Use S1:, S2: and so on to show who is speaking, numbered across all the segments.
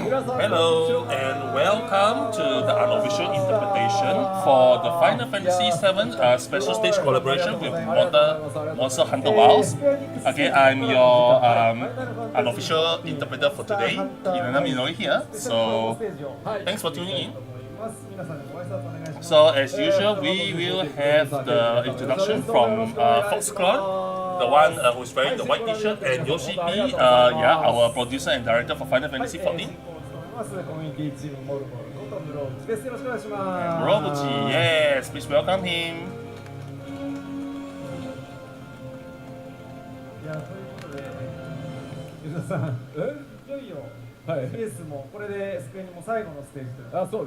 S1: Hello and welcome to the unofficial interpretation for the Final Fantasy VII special stage collaboration with Monster Hunter WILDS. Okay, I'm your unofficial interpreter for today, Inanami Inori here. So thanks for tuning in. So as usual, we will have the introduction from Foxclaw, the one who's wearing the white t-shirt, and Yoshi P, our producer and director for Final Fantasy XIV. And Robuchi, yes, please welcome him.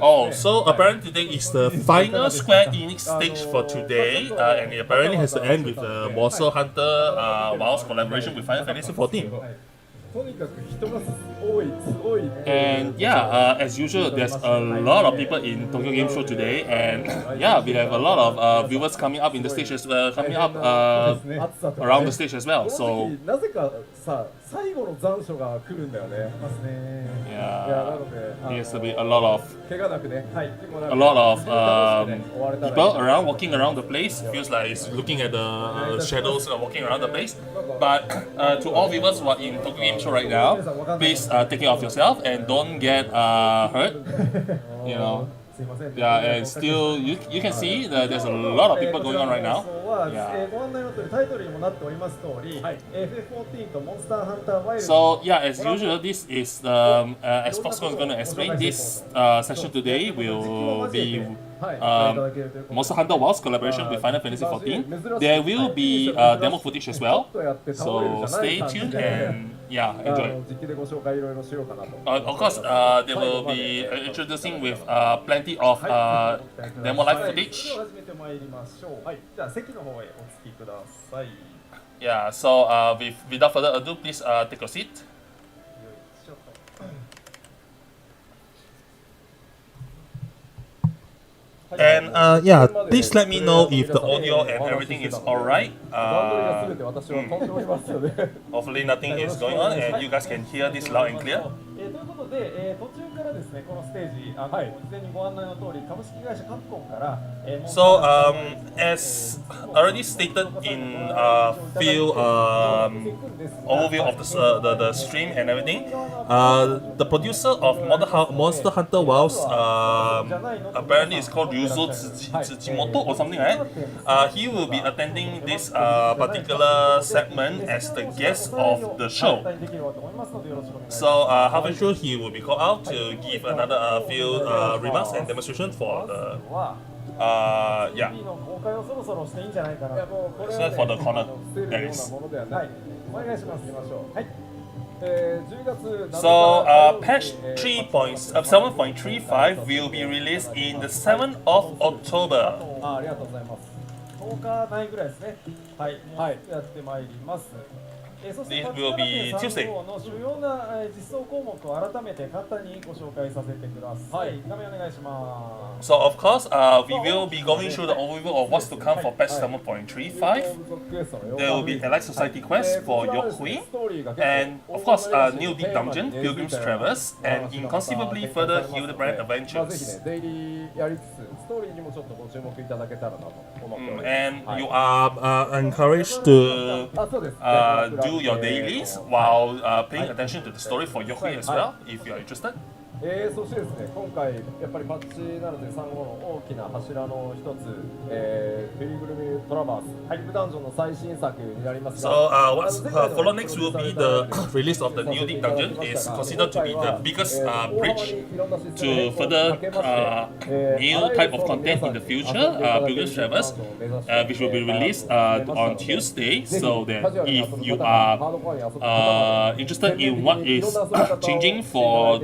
S1: Oh, so apparently today is the final Square Enix stage for today, and it apparently has to end with the Monster Hunter WoW's collaboration with Final Fantasy XIV. And as usual, there's a lot of people in Tokyo Game Show today, and we have a lot of viewers coming up in the stage as well, around the stage as well. So there's to be a lot of people around, walking around the place. Feels like it's looking at the shadows walking around the place. But to all viewers who are in Tokyo Game Show right now, please take care of yourself and don't get hurt. You know. Yeah, and still you can see that there's a lot of people going on right now. So as usual, this is as Foxconn is going to explain, this session today will be Monster Hunter WoW's collaboration with Final Fantasy XIV. There will be demo footage as well, so stay tuned and enjoy. Of course, they will be introducing with plenty of demo live footage. So without further ado, please take a seat. And please let me know if the audio and everything is alright. Hopefully nothing is going on and you guys can hear this loud and clear. So as already stated in a few overview of the stream and everything, the producer of Monster Hunter WoW's apparently it's called Ryuzo Tsujimoto or something like that. He will be attending this particular segment as the guest of the show. So halfway through he will be called out to give another few remarks and demonstration for the so for the corner there is. So patch 7.35 will be released in the 7th of October. This will be Tuesday. So of course, we will be going through the overview of what's to come for patch 7.35. There will be Elite Society Quest for Yokhui, and of course, new deep dungeon, Pilgrim's Traverse, and inconceivably further Hildebrand Adventures. And you are encouraged to do your dailies while paying attention to the story for Yokhui as well, if you are interested. So for next will be the release of the new deep dungeon. Is considered to be the biggest bridge to further new type of content in the future, Pilgrim's Traverse, which will be released on Tuesday. So that if you are interested in what is changing for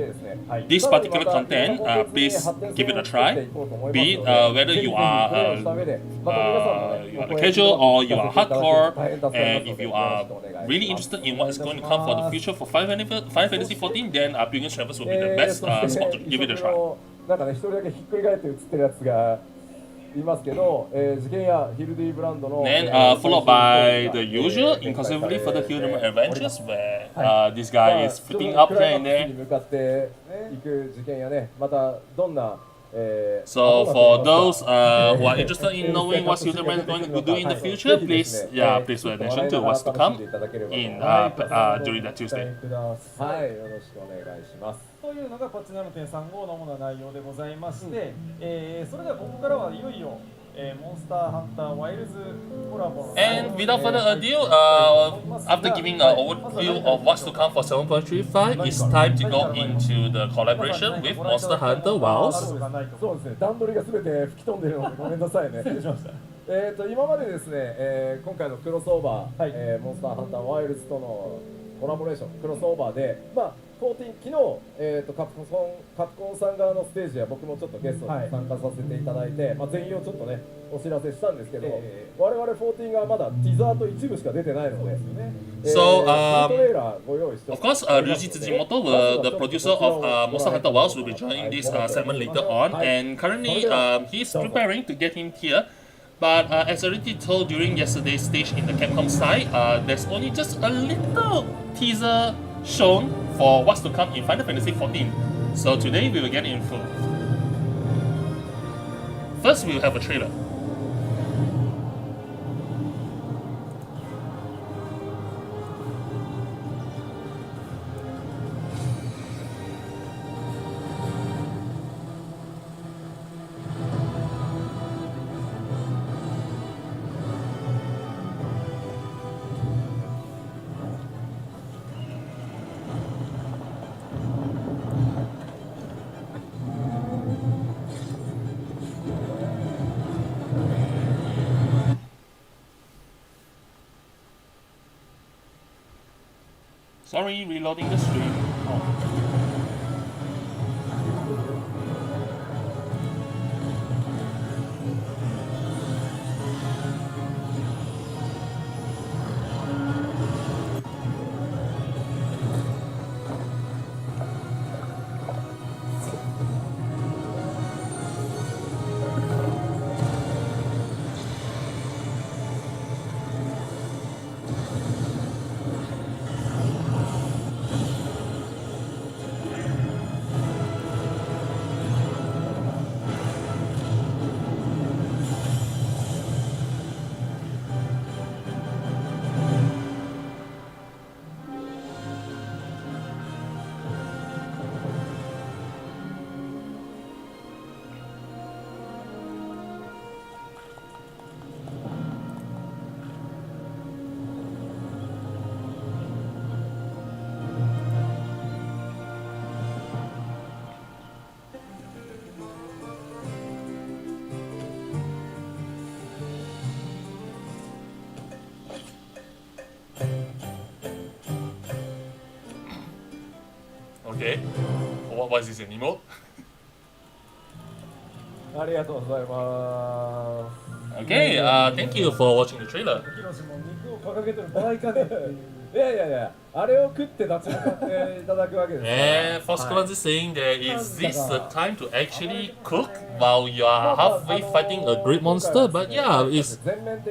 S1: this particular content, please give it a try. Be it whether you are casual or you are hardcore, and if you are really interested in what is going to come for the future for Final Fantasy XIV, then Pilgrim's Traverse will be the best spot to give it a try.
S2: いますけど、事件やヒルディブランドの
S1: Then followed by the usual inclusively for the human adventures where this guy is flipping up here and
S2: に
S1: there.
S2: 向かっていく事件やね、またどんな
S1: So for those who are interested in knowing what Superman is going to do in the future, please please pay attention to what's to come in during that Tuesday.
S2: はい、よろしくお願いします。
S3: というのがこちらの点35の主な内容でございまして、それではここからはいよいよモンスターハンターワイルズコラボの
S1: And without further ado, after giving an overview of what's to come for 7.35, it's time to go into the collaboration with Monster Hunter WILDS.
S2: そうですね、段取りがすべて吹き飛んでいるのでごめんなさいね。失礼しました。今までですね、今回のクロスオーバー、モンスターハンターワイルズとのコラボレーション、クロスオーバーで、14、昨日、カプコンさん側のステージや僕もちょっとゲストに参加させていただいて、全員をちょっとね、お知らせしたんですけど、我々14がまだティザーと一部しか出てないので、
S1: So,
S2: トレーラーご用意してお
S1: of
S2: ります。
S1: course, Ryuji Tsujimoto, the producer of Monster Hunter WILDS, will be joining this segment later on. And currently, he's preparing to get him here. But as already told during yesterday's stage in the Capcom side, there's only just a little teaser shown for what's to come in Final Fantasy XIV. So today we will get in full. First, we will have a trailer. Sorry, reloading the stream. Okay. What is this, an emote?
S2: ありがとうございます。
S1: Okay, thank you for watching the trailer.
S3: ヒロシも肉を掲げてる場合かねっていう。
S2: いやいやいや、あれを食って立ち向かっていただくわけですから。
S1: And Foxconn is saying that is this the time to actually cook while you are halfway fighting a great monster? But yeah, it's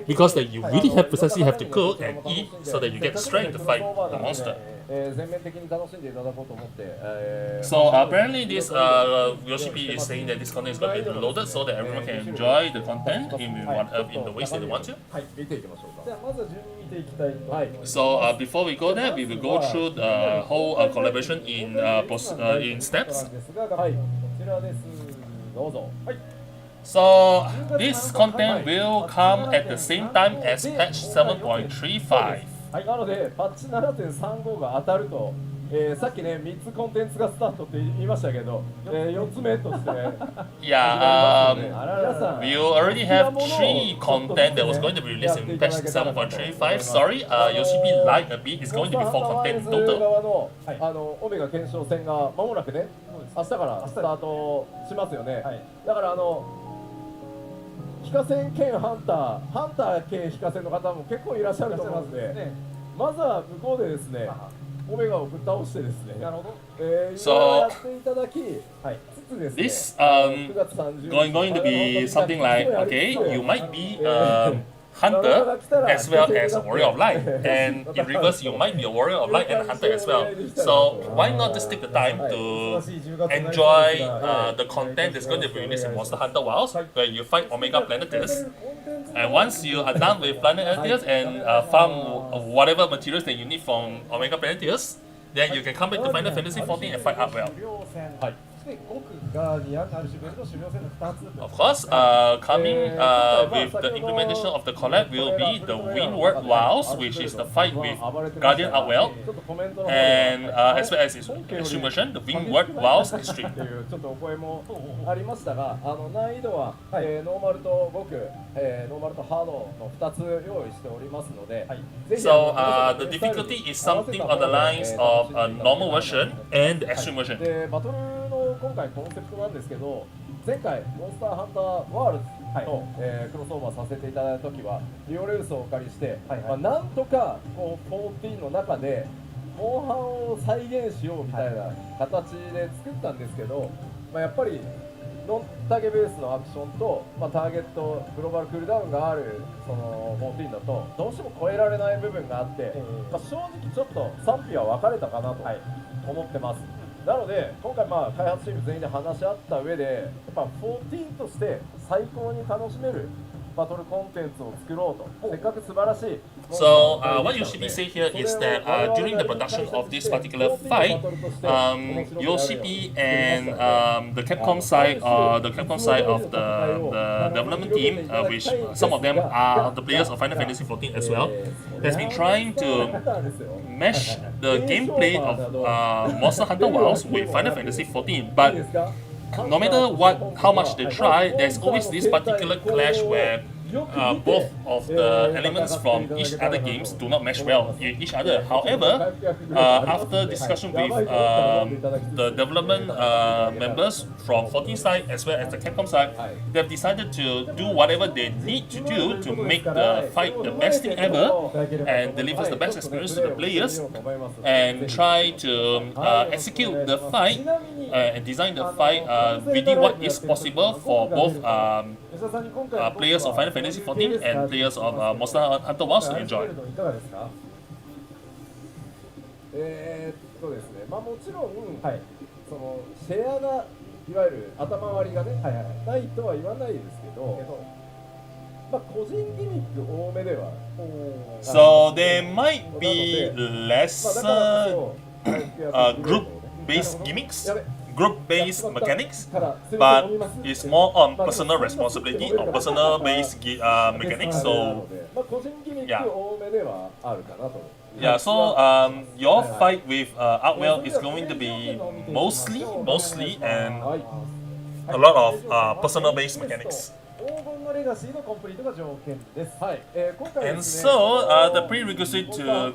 S1: because that you really have precisely have to cook and eat so that you get strength to fight the monster.
S2: 全面的に楽しんでいただこうと思って。
S1: So apparently this Yoshi P is saying that this content is going to be loaded so that everyone can enjoy the content in the ways they want to.
S2: はい、見ていきましょうか。
S3: じゃあまずは順に見ていきたいと思います。
S1: So before we go there, we will go through the whole collaboration in steps.
S2: はい、こちらです。どうぞ。はい。
S1: So this content will come at the same time as patch 7.35.
S2: はい、なのでパッチ 7.35 が当たると、さっきね3つコンテンツがスタートって言いましたけど、4つ目として、
S1: Yeah,
S2: 皆さん
S1: we already have 3 content that was going to be released in patch 7.35. Sorry, Yoshi P lied a bit. It's going to be 4 content in
S2: モンスターハンターワイルズ
S1: total.
S2: 側のオメガ検証戦が間もなくね、明日からスタートしますよね。だから非課戦兼ハンター兼非課戦の方も結構いらっしゃると思うので、まずは向こうでですね、オメガをぶっ倒してですね、
S3: なるほど。
S2: いろいろやっていただき、つつですね、9月30日
S1: going to be something like, okay, you might be hunter as well as a warrior of light, and in reverse you might be a warrior of light and a hunter as well. So why not just take the time to enjoy the content that's going to be released in Monster Hunter Wilds, where you fight Omega Planeteers, and once you are done with Planeteers and farm whatever materials that you need from Omega Planeteers, then you can come back to Final Fantasy XIV and fight Upwell. Of course, coming with the implementation of the collab will be the Windward Wilds, which is the fight with Guardian Upwell, and as well as its extreme version, the Windward Wilds Extreme.
S2: ちょっとお声もありましたが、難易度は、ノーマルと極、ノーマルとハードの2つ用意しておりますので、
S1: So the difficulty is something on the lines of a normal version and the extreme version.
S2: でバトルの今回コンセプトなんですけど、前回モンスターハンターワールズと、クロスオーバーさせていただいた時はリオレウスをお借りして、なんとかこう14の中でモンハンを再現しようみたいな形で作ったんですけど、やっぱりノンターゲベースのアクションと、ターゲットグローバルクールダウンがあるその14だとどうしても超えられない部分があって、正直ちょっと賛否は分かれたかなと思ってます。なので今回開発チーム全員で話し合った上でやっぱ14として最高に楽しめるバトルコンテンツを作ろうと、せっかく素晴らしい。
S1: So what Yoshipi say here is that during the production of this particular fight, Yoshipi and the Capcom side, of the development team, which some of them are the players of Final Fantasy XIV as well, has been trying to mesh the gameplay of Monster Hunter Wilds with Final Fantasy XIV, but no matter how much they try, there's always this particular clash where both of the elements from each other games do not mesh well with each other. However, after discussion with the development members from 14 side as well as the Capcom side, they've decided to do whatever they need to do to make the fight the best thing ever and delivers the best experience to the players, and try to execute the fight and design the fight within what is possible for both players of Final Fantasy XIV and players of Monster Hunter Wilds to enjoy.
S2: ですね、もちろん、そのシェアがいわゆる頭割りがね、ないとは言わないですけど、個人ギミック多めでは。
S1: So there might be less group-based gimmicks, group-based mechanics, but it's more on personal responsibility or personal-based mechanics. So yeah, so your fight with Outwell is going to be mostly and a lot of personal-based mechanics. And so the prerequisite to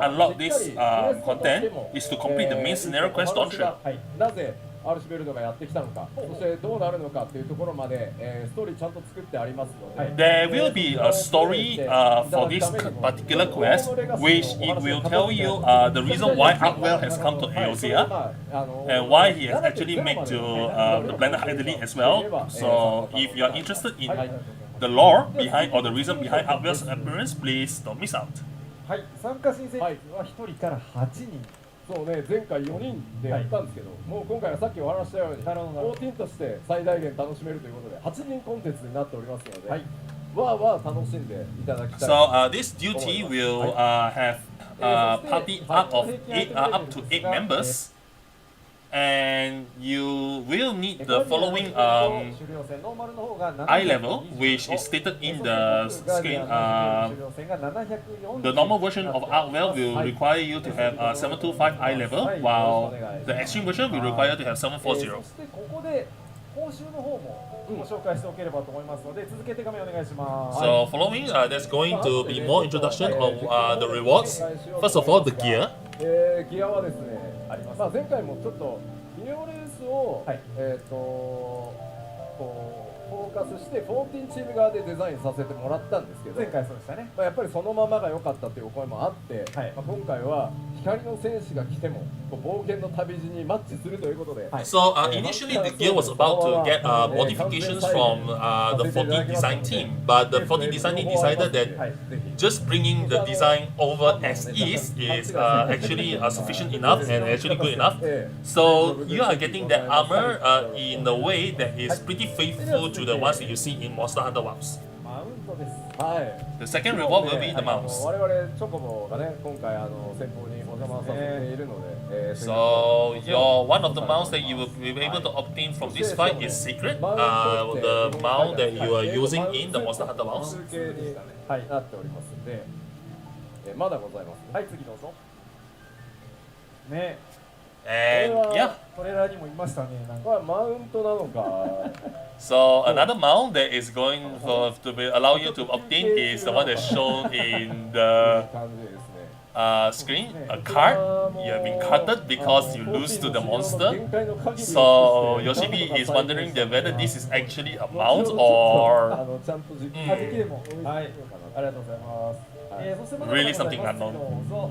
S1: unlock this content is to complete the main scenario quest Doctrine.
S2: アルシベルドがやってきたのか、そしてどうなるのかっていうところまで、ストーリーちゃんと作ってありますので、
S1: There will be a story for this particular quest, which it will tell you the reason why Upwell has come to Eosia and why he has actually made to the planet Hydaelyn as well. So if you are interested in the lore behind or the reason behind Upwell's appearance, please don't miss out.
S3: はい、参加申請は1人から8人。
S2: そうね、前回4人でやったんですけど、もう今回はさっきお話したように14として最大限楽しめるということで8人コンテンツになっておりますので、わー楽しんでいただきたい。
S1: So this duty will have party up to 8 members, and you will need the following eye level, which is stated in the screen. The normal version of Outwell will require you to have 725 eye level, while the extreme version will require you to have 740.
S3: ここで報酬の方もご紹介しておければと思いますので、続けて画面お願いします。
S1: So following, there's going to be more introduction of the rewards. First of all, the gear.
S2: ギアはですね、前回もちょっとビデオレースを、こうフォーカスして14チーム側でデザインさせてもらったんですけど、
S3: 前回そうでしたね。
S2: やっぱりそのままが良かったっていうお声もあって、
S3: はい
S2: 今回は光の戦士が来ても冒険の旅路にマッチするということで、
S1: So initially the game was about to get modifications from the 14 design team, but the 14 design team decided that just bringing the design over as is actually sufficient enough and actually good enough. So you are getting that armor in a way that is pretty faithful to the ones that you see in Monster Hunter Wilds.
S3: マウントです。
S2: はい。
S1: The second reward will be the mounts.
S2: 我々チョコボがね今回先方にお邪魔させているので、
S1: So one of the mounts that you will be able to obtain from this fight is secret. The mount that you are using in the Monster Hunter Wilds.
S2: 中継になっておりますので、まだございます。
S3: はい、次どうぞ。ね。
S1: And yeah.
S3: トレーラーにもいましたね。なんか
S2: これはマウントなのか。
S1: So another mount that is going to allow you to obtain is the one that's shown in the
S2: 感じですね。
S1: screen. A card. You have been carded because you lose to the monster. So Yoshibi is wondering that whether this is actually a mount or
S2: ちゃんと実
S3: できればはい、ありがとうございます。そしてまだ
S1: really something unknown.
S3: どうぞ。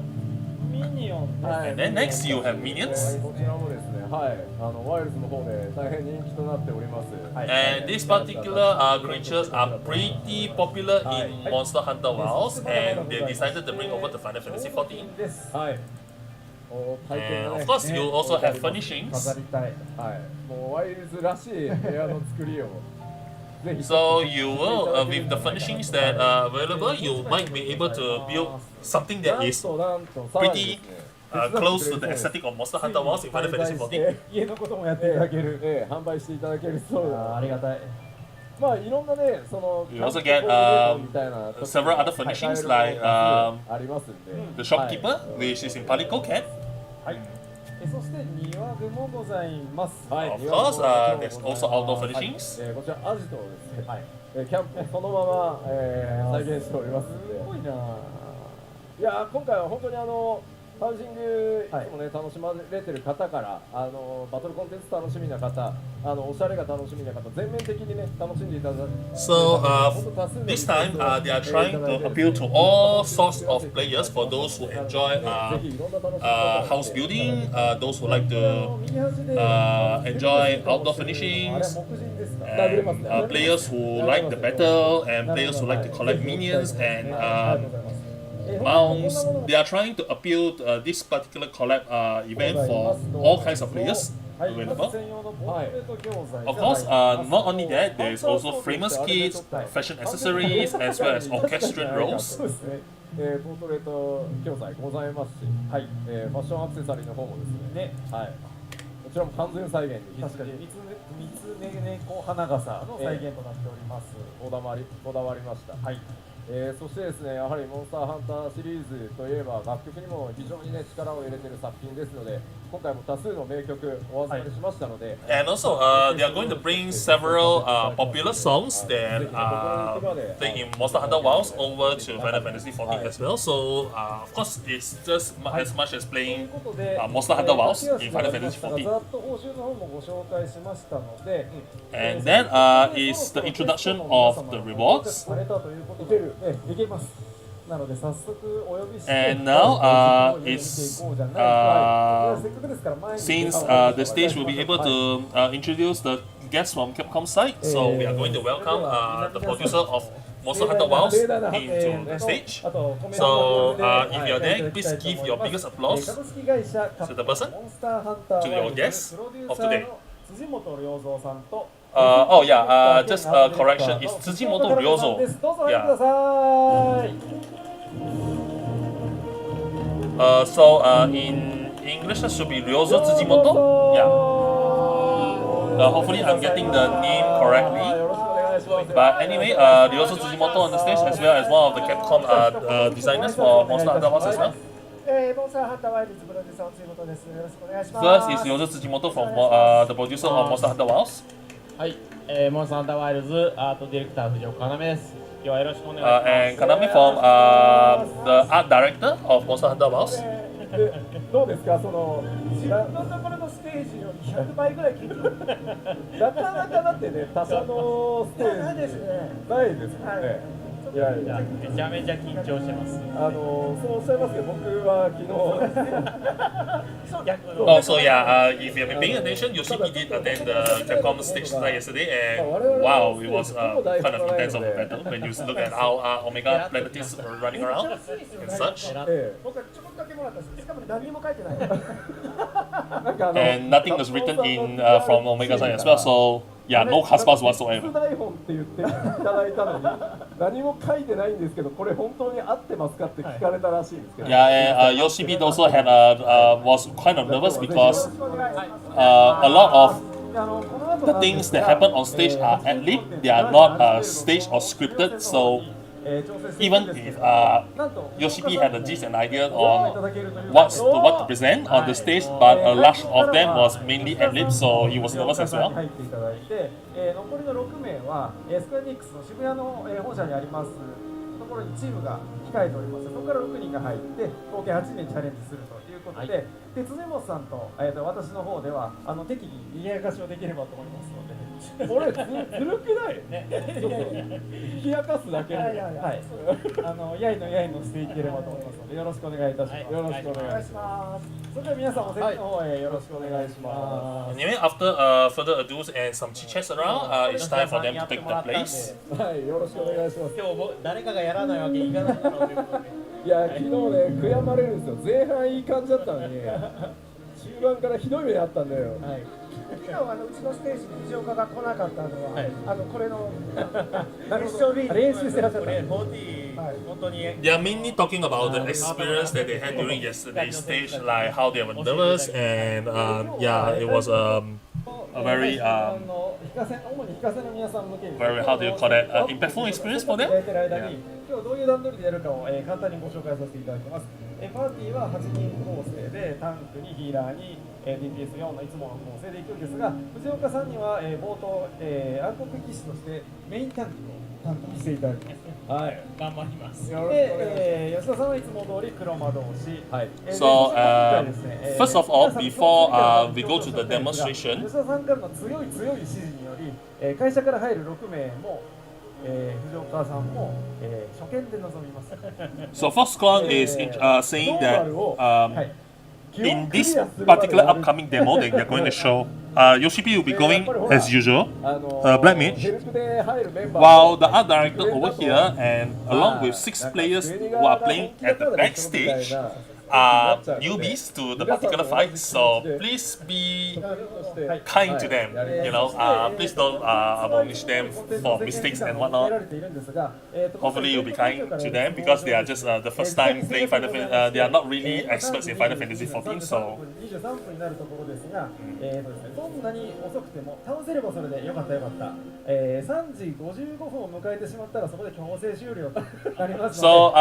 S3: ミニオンです。
S1: And then next you have minions.
S2: こちらもですね、はい、ワイルズの方で大変人気となっております。
S1: And these particular creatures are pretty popular in Monster Hunter Wilds, and they decided to bring over to Final Fantasy XIV.
S3: です。
S2: はい。
S1: And of course, you also have furnishings.
S3: 飾りたい。
S2: はい。もうワイルズらしい部屋の作りを。
S1: So you will, with the furnishings that are available, you might be able to build something that is pretty close to the aesthetic of Monster Hunter Wilds in Final Fantasy XIV.
S3: 家のこともやっていただける。
S2: 販売していただけるそうです。
S3: ありがたい。
S2: まあいろんなね、その
S1: You also get several other furnishings like the shopkeeper, which is in Palico Cat.
S3: はい。そして庭でもございます。
S1: Of course, there's also outdoor furnishings.
S2: こちらアジトをですね、キャンプをそのまま再現しておりますので。
S3: すごいな。
S2: いや今回は本当にハウジングいつもね楽しまれてる方からバトルコンテンツ楽しみな方おしゃれが楽しみな方全面的にね楽しんでいただいて
S1: So this time they are trying to appeal to all sorts of players for those who enjoy house building, those who like to enjoy outdoor furnishings, and players who like the battle, and players who like to collect minions and mounts. They are trying to appeal to this particular collab event for all kinds of players available. Of course, not only that, there is also famous kits, fashion accessories, as well as orchestrant rolls.
S2: ポートレート教材ございますし、はい、ファッションアクセサリーの方もですね、はい、こちらも完全再現に
S3: 確かに三つ猫花笠の再現となっております。
S2: こだわりました。はい。そしてですね、やはりモンスターハンターシリーズといえば楽曲にも非常にね力を入れている作品ですので、今回も多数の名曲お預かりしましたので、
S1: And also, they are going to bring several popular songs that played in Monster Hunter Wilds over to Final Fantasy XIV as well. So, of course, it's just as much as playing Monster Hunter Wilds in Final Fantasy XIV.
S3: ざっと報酬の方もご紹介しましたので、
S1: And then is the introduction of the rewards.
S3: されたということで、いけます。なので早速お呼びして、
S1: And now it's since the stage will be able to introduce the guests from Capcom side, so we are going to welcome the producer of Monster Hunter Wilds into the stage. So if you're there, please give your biggest applause to the person, to your guest of today.
S3: 辻本良三さんと
S1: Oh yeah, just a correction. It's Tsujimoto Ryozo.
S3: どうぞお入りください。
S1: So in English that should be Ryozo Tsujimoto. Yeah. Hopefully I'm getting the name correctly. But anyway, Ryozo Tsujimoto on the stage as well as one of the Capcom designers for Monster Hunter Wilds as well. First is Ryozo Tsujimoto from the producer of Monster Hunter Wilds.
S4: はい、モンスターハンターワイルズアートディレクター藤岡要です。今日はよろしくお願いします。
S1: And Kaname from the art director of Monster Hunter Wilds.
S2: どうですか、その
S3: 自分のところのステージより100倍ぐらい緊張
S2: なかなかだってね、他社のステージ
S3: ないですね。
S2: ないですもんね。いやいや、
S4: めちゃめちゃ緊張してます。
S2: そうおっしゃいますけど、僕は昨日
S1: Oh, so yeah, if you have been paying attention, Yoshiki did attend the Capcom stage tonight yesterday, and wow, it was kind of intense of a battle when you look at how Omega Planeteers were running around and such.
S3: 僕はちょこっとだけもらったんです。しかも何も書いてない。
S2: なんか
S1: And nothing was written in from Omega side as well, so yeah, no Haspas
S2: 副
S1: whatsoever.
S2: 台本って言っていただいたのに、何も書いてないんですけど、これ本当に合ってますかって聞かれたらしいんですけど。
S1: Yeah, and Yoshibit also had was kind of nervous because a lot of the things that happen on stage are ad lib. They are not staged or scripted. So even if Yoshiki had a gist and idea on what to present on the stage, but a large of them was mainly ad lib, so he was nervous as well.
S3: 入っていただいて、残りの6名はスクエアエニックスの渋谷の本社にありますところにチームが控えております。そこから6人が入って合計8名チャレンジするということで、で辻本さんと、私の方では適宜賑やかしをできればと思いますので。
S2: これずるくない？ちょっと冷やかすだけで。
S3: はい。やいのやいのしていければと思いますので、よろしくお願いいたします。
S2: よろしくお願いし
S3: ます。それでは皆さんお席の方へよろしくお願いします。
S1: Anyway, after further ado and some chit chats around, it's time for them to take their place.
S2: はい、よろしくお願いします。
S4: 今日誰かがやらないわけにいかないだろうということで。
S2: いや、昨日ね、悔やまれるんですよ。前半いい感じだったのに、中盤からひどい目にあったんだよ。
S3: はい。昨日うちのステージに藤岡が来なかったのは、これの練習してらっしゃった。
S4: 40、本当に。
S1: They are mainly talking about the experience that they had during yesterday's stage, like how they were nervous, and yeah, it was a very very how do you call that impactful experience for them.
S3: 今日どういう段取りでやるかを簡単にご紹介させていただきます。パーティーは8人構成でタンクにヒーラーに DPS4 のいつもの構成でいくんですが、藤岡さんには冒頭暗黒騎士としてメインタンクを担当していただきます。はい、
S4: 頑張ります。
S3: で、吉田さんはいつも通り黒魔導士。はい。
S1: So first of all, before we go to the demonstration,
S3: 吉田さんからの強い指示により、会社から入る6名も藤岡さんも初見で臨みます。
S1: so Foxconn is saying that in this particular upcoming demo that they're going to show, Yoshipi will be going as usual, Black Mage, while the art director over here and along with 6 players who are playing at the backstage are newbies to the particular fight, so please be kind to them, you know, please don't admonish them for mistakes and whatnot. Hopefully you'll be kind to them because they are just the first time playing Final Fantasy, they are not really experts in Final Fantasy 14, so
S3: 23分になるところですが、どんなに遅くても倒せればそれでよかった。3時55分を迎えてしまったらそこで強制終了となりますの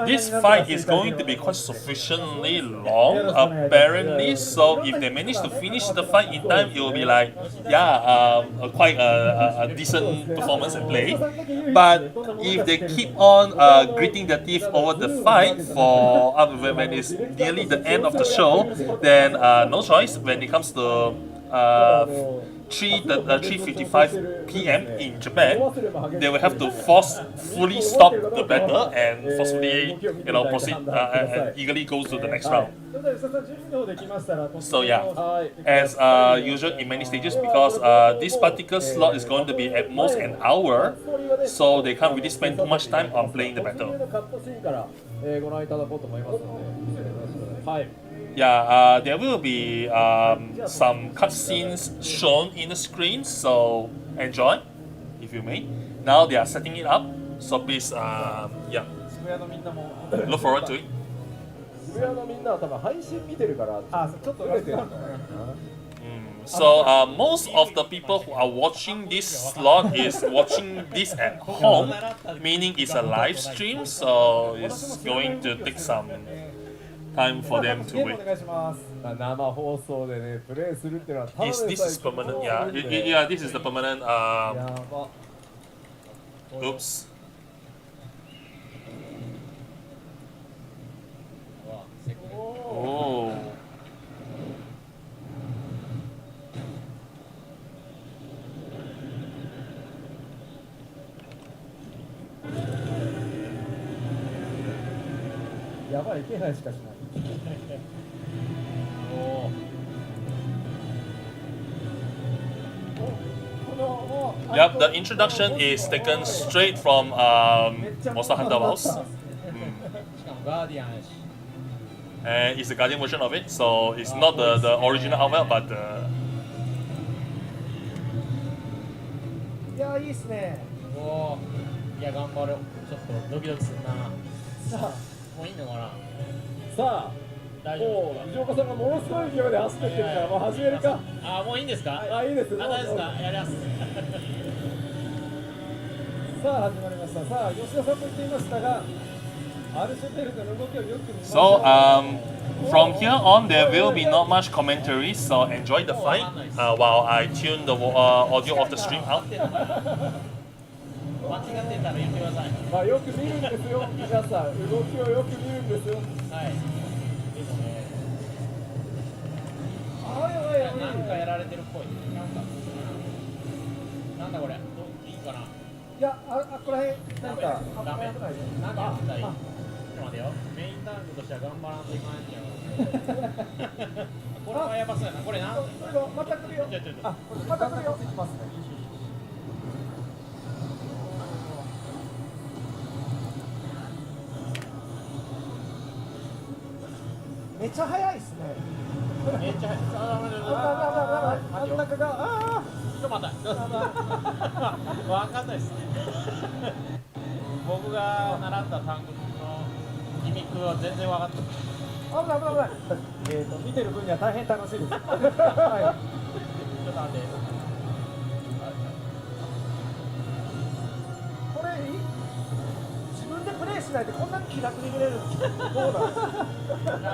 S3: で、
S1: this fight is going to be quite sufficiently long, apparently. So if they manage to finish the fight in time, it will be like, yeah, quite a decent performance and play. But if they keep on gritting their teeth over the fight for when it's nearly the end of the show, then no choice when it comes to 3:55 p.m. in Japan, they will have to forcefully stop the battle and forcefully, you know, proceed and eagerly go to the next round. So yeah, as usual in many stages, because this particular slot is going to be at most an hour, so they can't really spend too much time on playing the battle. Yeah, there will be some cutscenes shown in the screen, so enjoy if you may. Now they are setting it up, so please, yeah, look forward to it. So most of the people who are watching this slot is watching this at home, meaning it's a live stream, so it's going to take some time for them to wait. This is permanent, yeah, this is the permanent, oops. Oh.
S3: やばい気配しかしない。
S1: Yep, the introduction is taken straight from Monster Hunter WILDS.
S4: しかもガーディアンやし。
S1: And it's the Guardian version of it, so it's not the original outfit, but
S3: いやいいっすね。
S4: おお。いや頑張る。ちょっとドキドキするな。
S3: さあ
S4: もういいのかな。
S2: さあ
S4: 大丈夫
S2: もう藤岡さんがものすごい勢いで走ってってるからもう始めるか。
S4: あもういいんですか。
S2: あいいです
S4: あ大丈夫ですか。やります。
S3: さあ始まりました。さあ吉田さんも言っていましたが、アルシェベルトの動きをよく見ましょう。
S1: so from here on there will be not much commentaries, so enjoy the fight while I tune the audio of the stream out.
S4: 間違ってたら言ってください。
S2: まあよく見るんですよ皆さん動きをよく見るんですよ。
S4: はい。でもね。
S3: あやばいやばい。
S4: なんかやられてるっぽい。なんだこれ。いいかな。
S3: いやここら辺なんか
S4: ダメ。
S3: 危ないです。
S4: なんかやったらいい。ちょっと待てよ。メインタンクとしては頑張らんといかんやろ。これはやばそうやな。これなん。
S3: また来るよ。あまた来るよ。いきますね。めっちゃ速いっすね。
S4: めっちゃ。
S3: 真ん中が
S4: ちょっと待って。わかんないです。僕が習った単語のギミックは全然わかってない。
S3: 危ない。見てる分には大変楽しいです。はい。
S4: ちょっと待って。
S3: これ自分でプレイしないでこんなに気楽に見れるんですか。どうなんですか。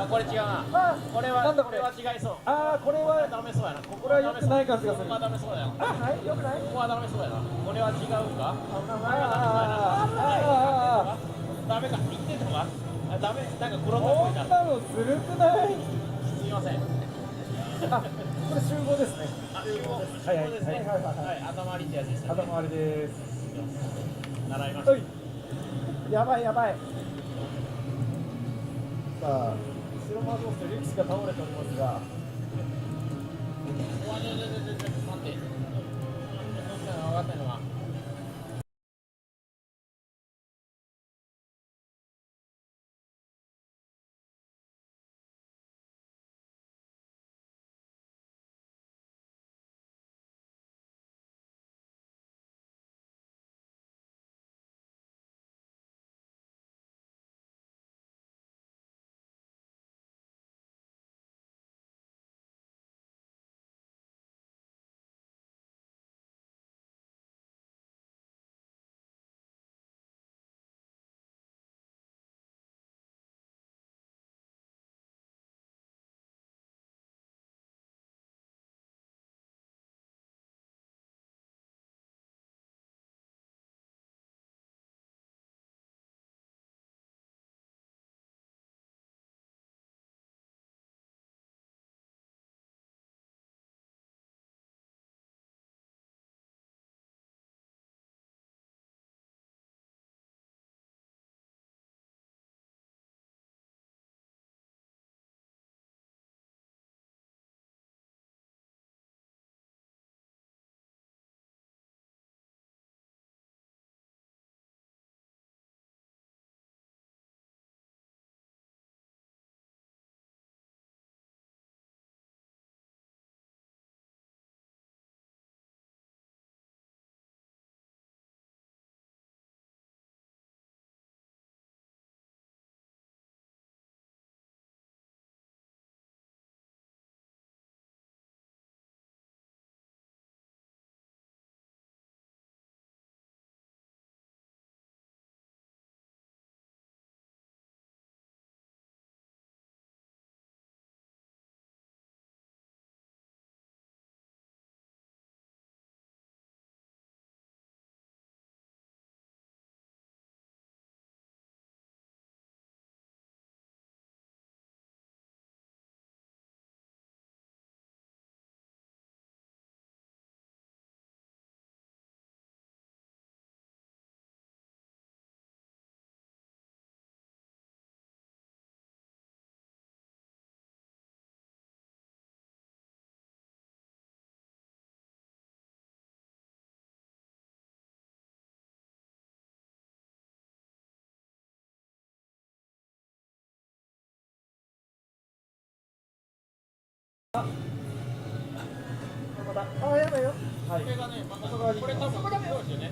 S4: これ違うな。これは
S3: なんだこれ
S4: 違いそう。
S3: これは
S4: ダメそうやな。こ
S3: これは良くない感じがする。
S4: ここはダメそうやな。
S3: はい良くない。
S4: ここはダメそうやな。これは違うか。ダメか。言ってんのか。ダメ。なんか黒っぽ
S3: こ
S4: いな。
S3: んなのずるくない。
S4: すみません。
S3: これ集合ですね。
S4: 集合ですね。はい。頭割りってやつですね。
S3: 頭回りです。
S4: 習いました。
S3: やばい。さあ白魔道士と力士が倒れておりますが。
S4: 待って。どうしたの分かったのは。
S3: またあやばいよ。はい。
S4: これがね、また
S3: 外側に
S4: これ多分そうですよね。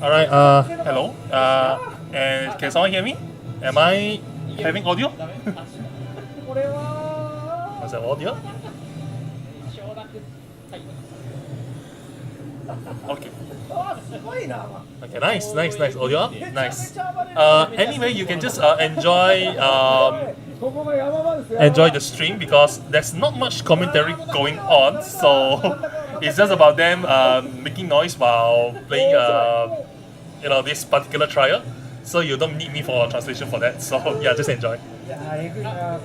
S1: Alright, hello. And can someone hear me? Am I having audio?
S3: これは
S1: Was that audio?
S4: 承諾。はい。
S1: Okay.
S3: すごいな。
S1: Okay, nice, nice, nice. Audio up? Nice. Anyway, you can just enjoy
S3: ここが山場ですよ。
S1: enjoy the stream because there's not much commentary going on, so it's just about them making noise while playing this particular trial. So you don't need me for a translation for that. So yeah, just enjoy.
S3: いやーえぐいな。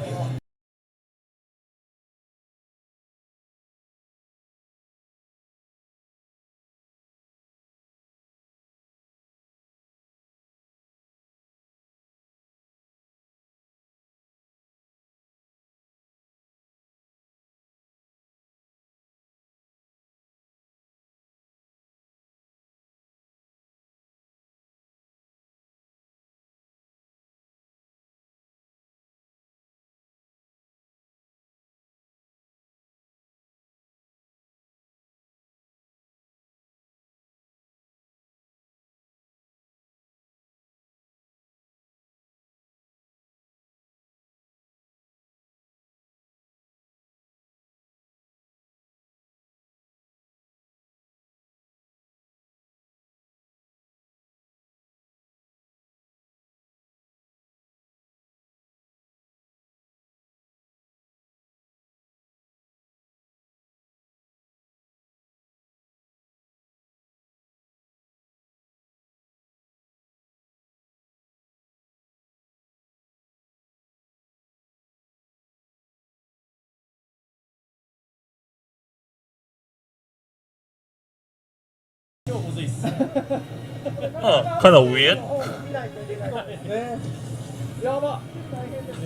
S1: Kind of weird.
S3: ね。やば。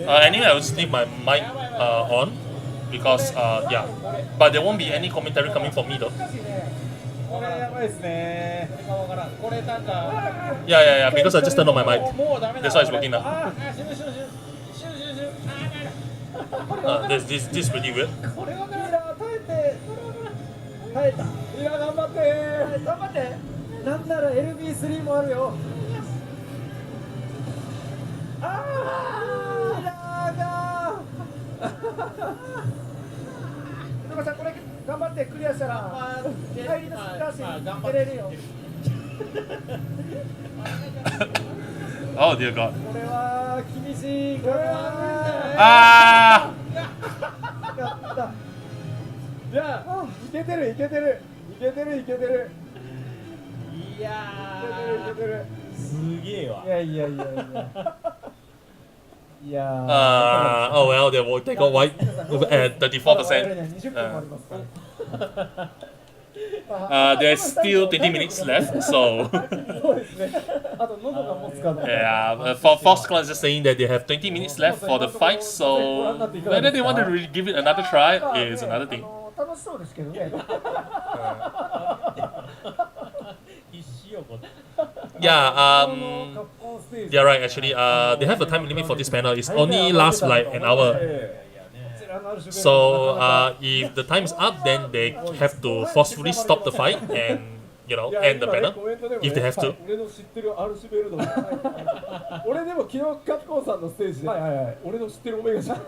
S1: Anyway, I will just leave my mic on because yeah, but there won't be any commentary coming from me though.
S3: これやばいですね。
S4: これなんか。
S1: Yeah, because I just turned on my mic.
S4: もうダメだ。
S1: That's why it's working now.
S4: あ、死ぬ死ぬ死ぬ。死ぬ死ぬ死ぬ。
S1: This is pretty weird.
S3: これはね、耐えて。耐えた。いや頑張って。頑張って。なんなら LB3 もあるよ。ああ。中さんこれ頑張ってクリアしたら入りのスプラッシュに出れるよ。
S1: Oh dear God.
S3: これは厳しいから。
S1: Ah!
S3: やった。いや、いけてるいけてるいけてるいけてる。
S4: いや
S3: いけてるいけてる。
S4: すげえわ。
S3: いやいやいやいや。いや
S1: Oh well, they got white at 34%.
S3: 20分もありますから。
S1: There's still 20 minutes left, so
S3: そうですね。あと喉が持つかどうか。
S1: Yeah, for Foxconn is just saying that they have 20 minutes left for the fight, so whether they want to give it another try is another thing.
S3: 楽しそうですけどね。
S1: Yeah, you're right actually. They have a time limit for this panel. It's only lasts like an hour. So if the time is up, then they have to forcefully stop the fight and end the panel if they have to.
S2: 俺の知ってるアルシベルド。俺でも昨日カプコンさんのステージで、俺の知ってるオメガじゃん。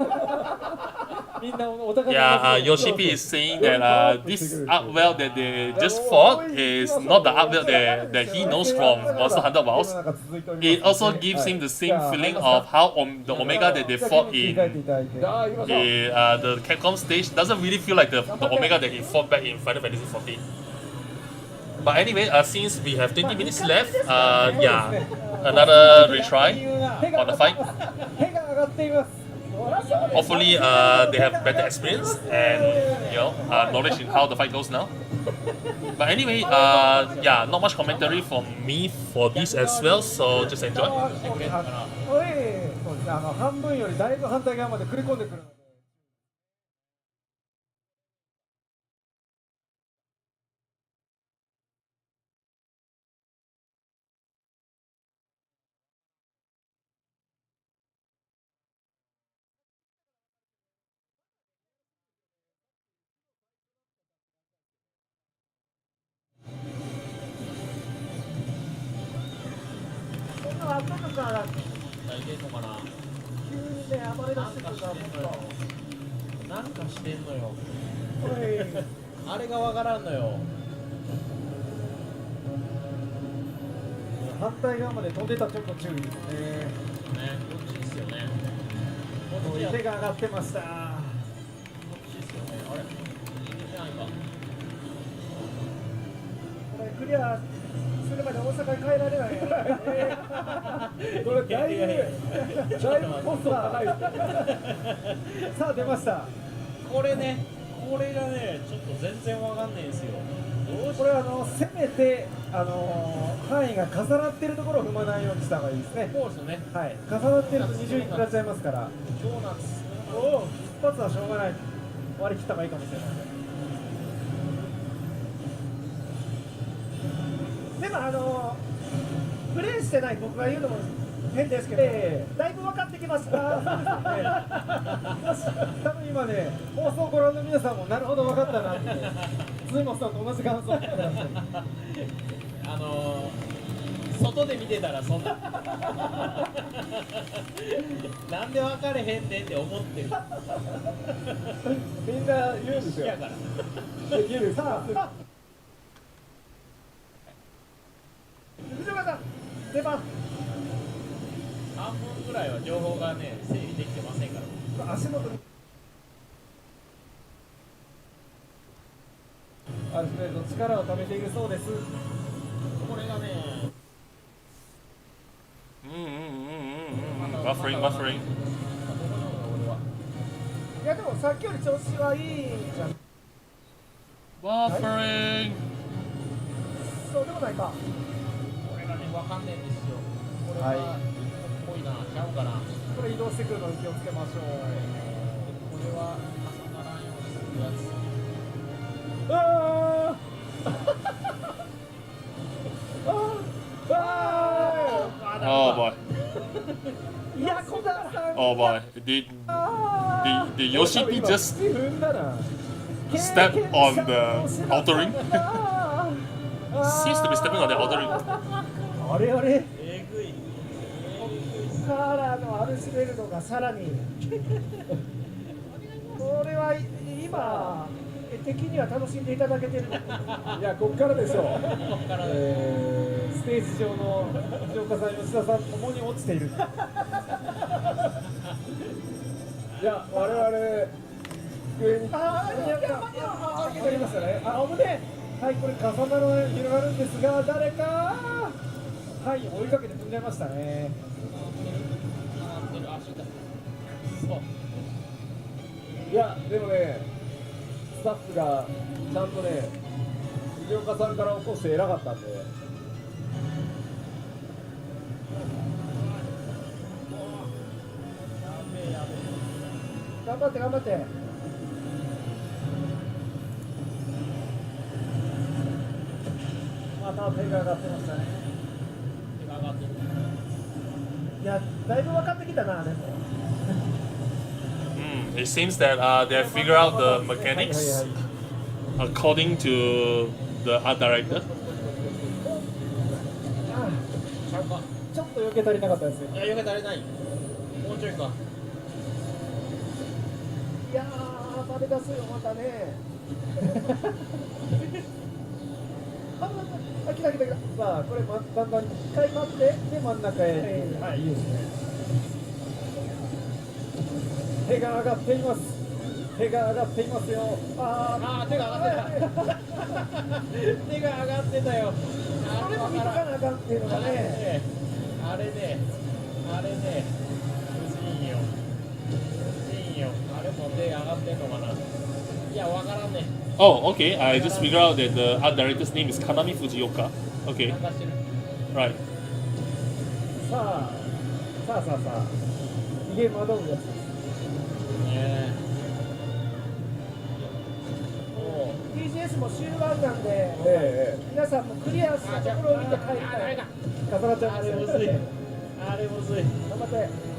S2: みんなお互い。
S1: Yeah, Yoshipi is saying that this art well that they just fought is not the art well that he knows from Monster Hunter Wilds. It also gives him the same feeling of how the Omega that they fought in the Capcom stage doesn't really feel like the Omega that he fought back in Final Fantasy XIV. But anyway, since we have 20 minutes left, yeah, another retry on the fight. Hopefully, they have better experience and knowledge in how the fight goes now. But anyway, yeah, not much commentary from me for this as well, so just enjoy.
S3: 半分よりだいぶ反対側まで繰り込んでくるので。
S4: なんかしてんのよ。あれがわからんのよ。
S3: 反対側まで飛んでたらちょっと注意ですね。
S4: ね、こっちですよね。
S3: 手が上がってました。
S4: こっちですよね。あれ、逃げてないか。
S3: これクリアするまで大阪に帰られない。
S2: これだいぶコスト高い。
S3: さあ出ました。
S4: これね、これがね、ちょっと全然わかんないんですよ。
S3: これせめて範囲が重なっているところを踏まないようにした方がいいですね。
S4: そうですね。
S3: はい。重なっていると20いくらっちゃいますから。
S4: そうなんです。
S3: 一発はしょうがない。割り切った方がいいかもしれない。でもプレイしてない僕が言うのも変ですけど、だいぶ分かってきました。多分今ね、放送をご覧の皆さんもなるほど分かったなって、ズーモさんと同じ感想を言ってください。
S4: 外で見てたらそんななんで分かれへんねんって思ってる。
S2: みんな言うんですよ。
S4: やから
S2: できる。
S3: さあ藤岡さん出番。
S4: 半分ぐらいは情報がね整理できてませんから。
S3: 足元にアルフレッド力をためているそうです。
S4: これがね、
S1: バフリン。
S3: いやでもさっきより調子はいいじゃん。
S1: バフリン。
S3: そうでもないか。
S4: これがね分かんねえんですよ。これは、っぽいな、ちゃうかな。
S3: これ移動してくるのに気をつけましょう。
S4: これは重ならんようにするやつ。
S1: Oh boy.
S3: いや小田さん。
S1: Oh boy. Did Yoshipi just step on the outer ring? Seems to be stepping on the outer ring.
S3: あれあれ。
S4: えぐい。
S3: からのアルシベルドがさらに。これは今的には楽しんでいただけてる。
S2: いや、こっからでしょう。
S3: ステージ上の藤岡さん、吉田さんともに落ちている。い
S2: や、我々机に
S3: ありましたね。あ、危ねえ。はい、これ重なる広がるんですが、誰か。はい、追いかけて踏んじゃいましたね。
S2: いや、でもね、スタッフがちゃんとね、藤岡さんから起こして偉かったんで。
S3: 張って頑張って。また手が上がってましたね。
S4: 手が上がってる。
S3: いや、だいぶ分かってきたな、でも。
S1: It seems that they figure out the mechanics according to the art director.
S3: ちょっと避け足りなかったですね。
S4: いや、避け足りない。もうちょいか。
S3: いやー、バレ出すよ、またね。あ、来た。さあ、これ、だんだん1回待って、で、真ん中へ。はい、いいですね。手が上がっています。手が上がっていますよ。
S4: あー、手が上がってた。手が上がってたよ。
S3: それも見とかなあかんっていうのがね。
S4: あれね、むずいよ。あれも手上がってんのかな。いや、わからんね。
S1: Oh, okay. I just figured out that the art director's name is Kanami Fujioka. Okay.
S4: なんかしてる。
S1: Right.
S3: さあ。逃げ惑うやつです。
S4: ね
S3: TGS も終盤なんで、皆さんもクリアしたところを見て帰りたい。飾らちゃん
S4: あれむずい。
S3: 頑張って。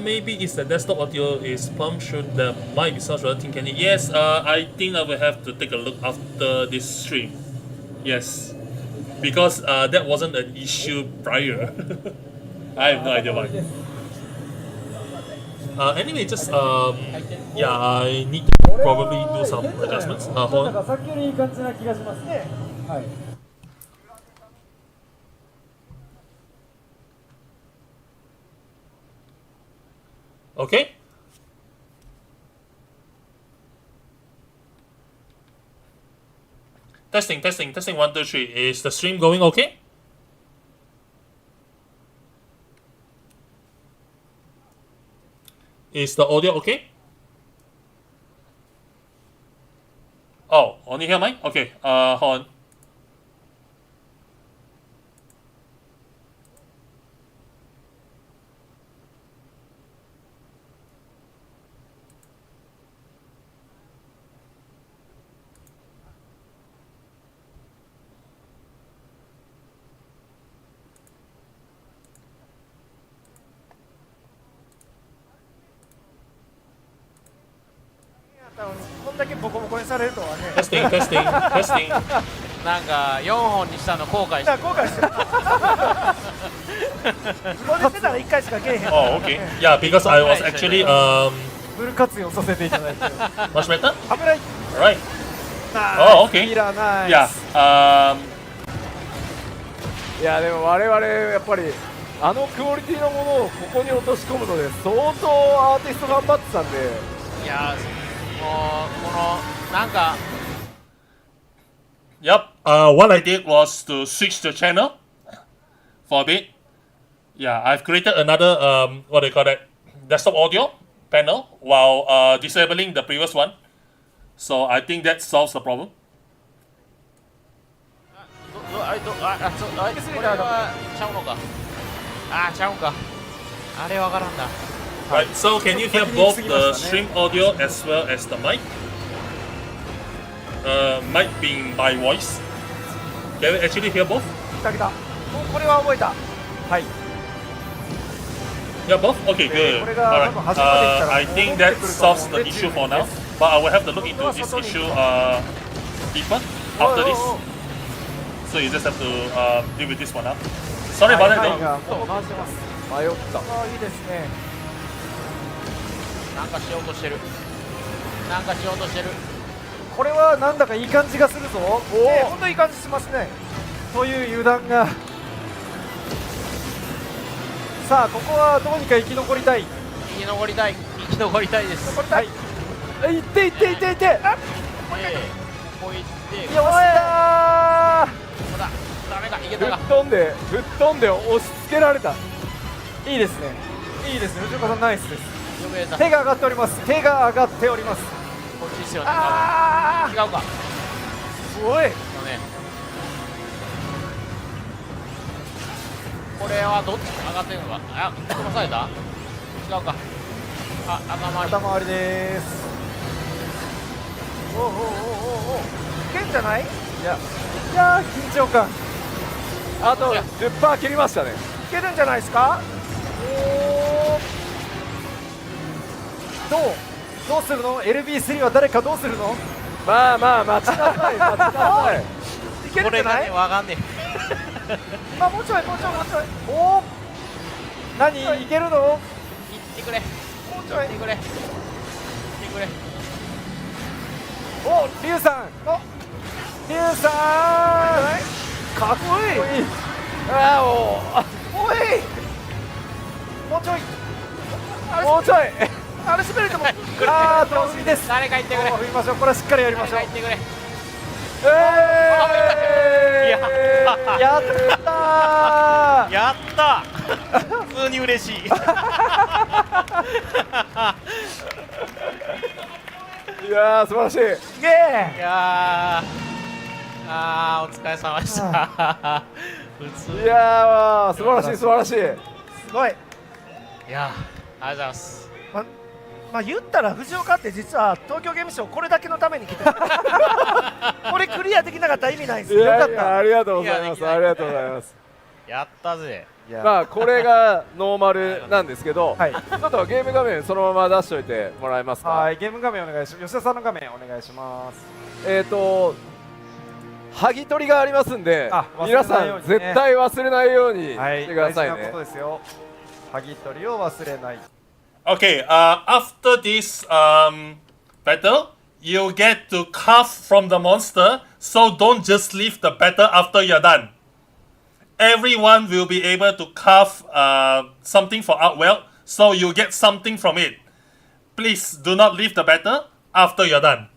S1: Maybe it's the desktop audio is pumped. Should the mic be sounds rather tin candy? Yes. I think I will have to take a look after this stream. Yes, because that wasn't an issue prior. I have no idea why. Anyway, just yeah, I need to probably do some adjustments.
S3: なんかさっきよりいい感じな気がしますね。はい。
S1: Okay. Testing. 1, 2, 3. Is the stream going okay? Is the audio okay? Oh, only hear mine? Okay, hold on. Testing.
S4: なんか4本にしたの後悔してる。
S3: 後悔してる。これしてたら1回しかけえへん。
S1: Oh, okay. Yeah, because I was actually
S3: フル活用させていただいて。
S1: much better.
S3: 危ない。
S1: Alright. Oh, okay.
S3: ミラーナイ
S1: Yeah.
S3: ス。いやでも我々やっぱりあのクオリティのものをここに落とし込むので相当アーティスト頑張ってたんで。
S4: いやもうこのなんか。
S1: Yep. What I did was to switch the channel for a bit. Yeah, I've created another what do you call that? Desktop audio panel while disabling the previous one. So I think that solves the problem.
S4: これはちゃうのか。ちゃうか。あれわからんな。
S1: Right. So can you hear both the stream audio as well as the mic? Mic being my voice. Can you actually hear both?
S3: 来た。これは覚えた。はい。
S1: Yeah, both? Okay, good. Alright. I think that solves the issue for now. But I will have to look into this issue deeper after this. So you just have to deal with this one now. Sorry about that though.
S3: 迷った。いいですね。
S4: なんかしようとしてる。
S3: これはなんだかいい感じがするぞ。本当にいい感じしますね。という油断が。さあここはどうにか生き残りたい。
S4: 生き残りたいです。
S3: はい。いって。
S4: ここ行って。
S3: よっしゃー。
S4: ダメか、いけたか。
S3: 吹っ飛んで押し付けられた。いいですね。藤岡さんナイスです。手が上がっております。
S4: こっちですよね。違うか。
S3: すごい。
S4: これれはどっち上がってるのか。あ、飛ばされた？違うか。あ、頭回り
S3: です。おおいけんじゃない？いや緊張感。
S2: あと 10% 切りましたね。
S3: いけるんじゃないですか？どうするの？ LB3 は誰かどうするの？
S2: まあ待ちなさい待ちなさい。
S3: いけるんじゃない？
S4: これがね、わかんね
S3: あ、もうちょい。おお、何いけるの？
S4: え。行ってくれ。
S3: もうちょい。
S4: 行ってくれ。
S3: お、リュウさんかっこいい。
S2: あ
S3: おい、もうちょい。あれ滑るとも。あー、遠いです。
S4: 誰か行ってくれ。
S3: 振りましょう。これはしっかりやりましょう。
S4: 誰か行ってくれ。
S3: やったー。
S4: やった普通に嬉しい。
S2: いやー素晴らしい。
S3: すげえ。
S4: いやー、お疲れ様でした。普通。
S2: いやー素晴らしい。
S3: すごい。
S4: いやー、ありがとうございます。
S3: まあ言ったら藤岡って実は東京ゲームショウこれだけのために来てる。これクリアできなかったら意味ないんですよ。よかった。
S2: ありがとうございます。
S4: やったぜ。
S2: まあこれがノーマルなんですけど、
S3: はい、
S2: ちょっとゲーム画面そのまま出しておいてもらえますか。
S3: はい、ゲーム画面お願いします。吉田さんの画面お願いします。
S2: 剥ぎ取りがありますんで、皆さん絶対忘れないようにしてくださいね。
S3: 大事なことですよ。剥ぎ取りを忘れない。
S1: Okay, after this battle, you get to carve from the monster, so don't just leave the battle after you're done. Everyone will be able to carve something for Outwell, so you get something from it. Please do not leave the battle after you're done.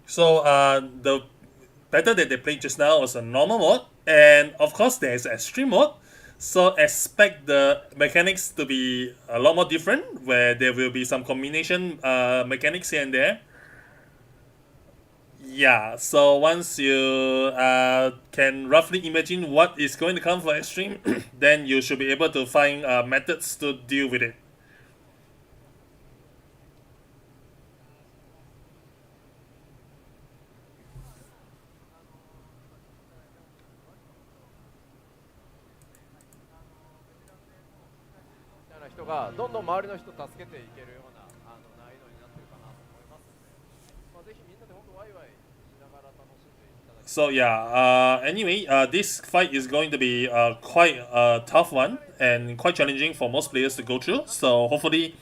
S1: So the battle that they played just now was a normal mode, and of course there's extreme mode. So expect the mechanics to be a lot more different, where there will be some combination mechanics here and there. Yeah, so once you can roughly imagine what is going to come for extreme, then you should be able to find methods to deal with it. So yeah, anyway, this fight is going to be quite a tough one and quite challenging for most players to go through. So hopefully,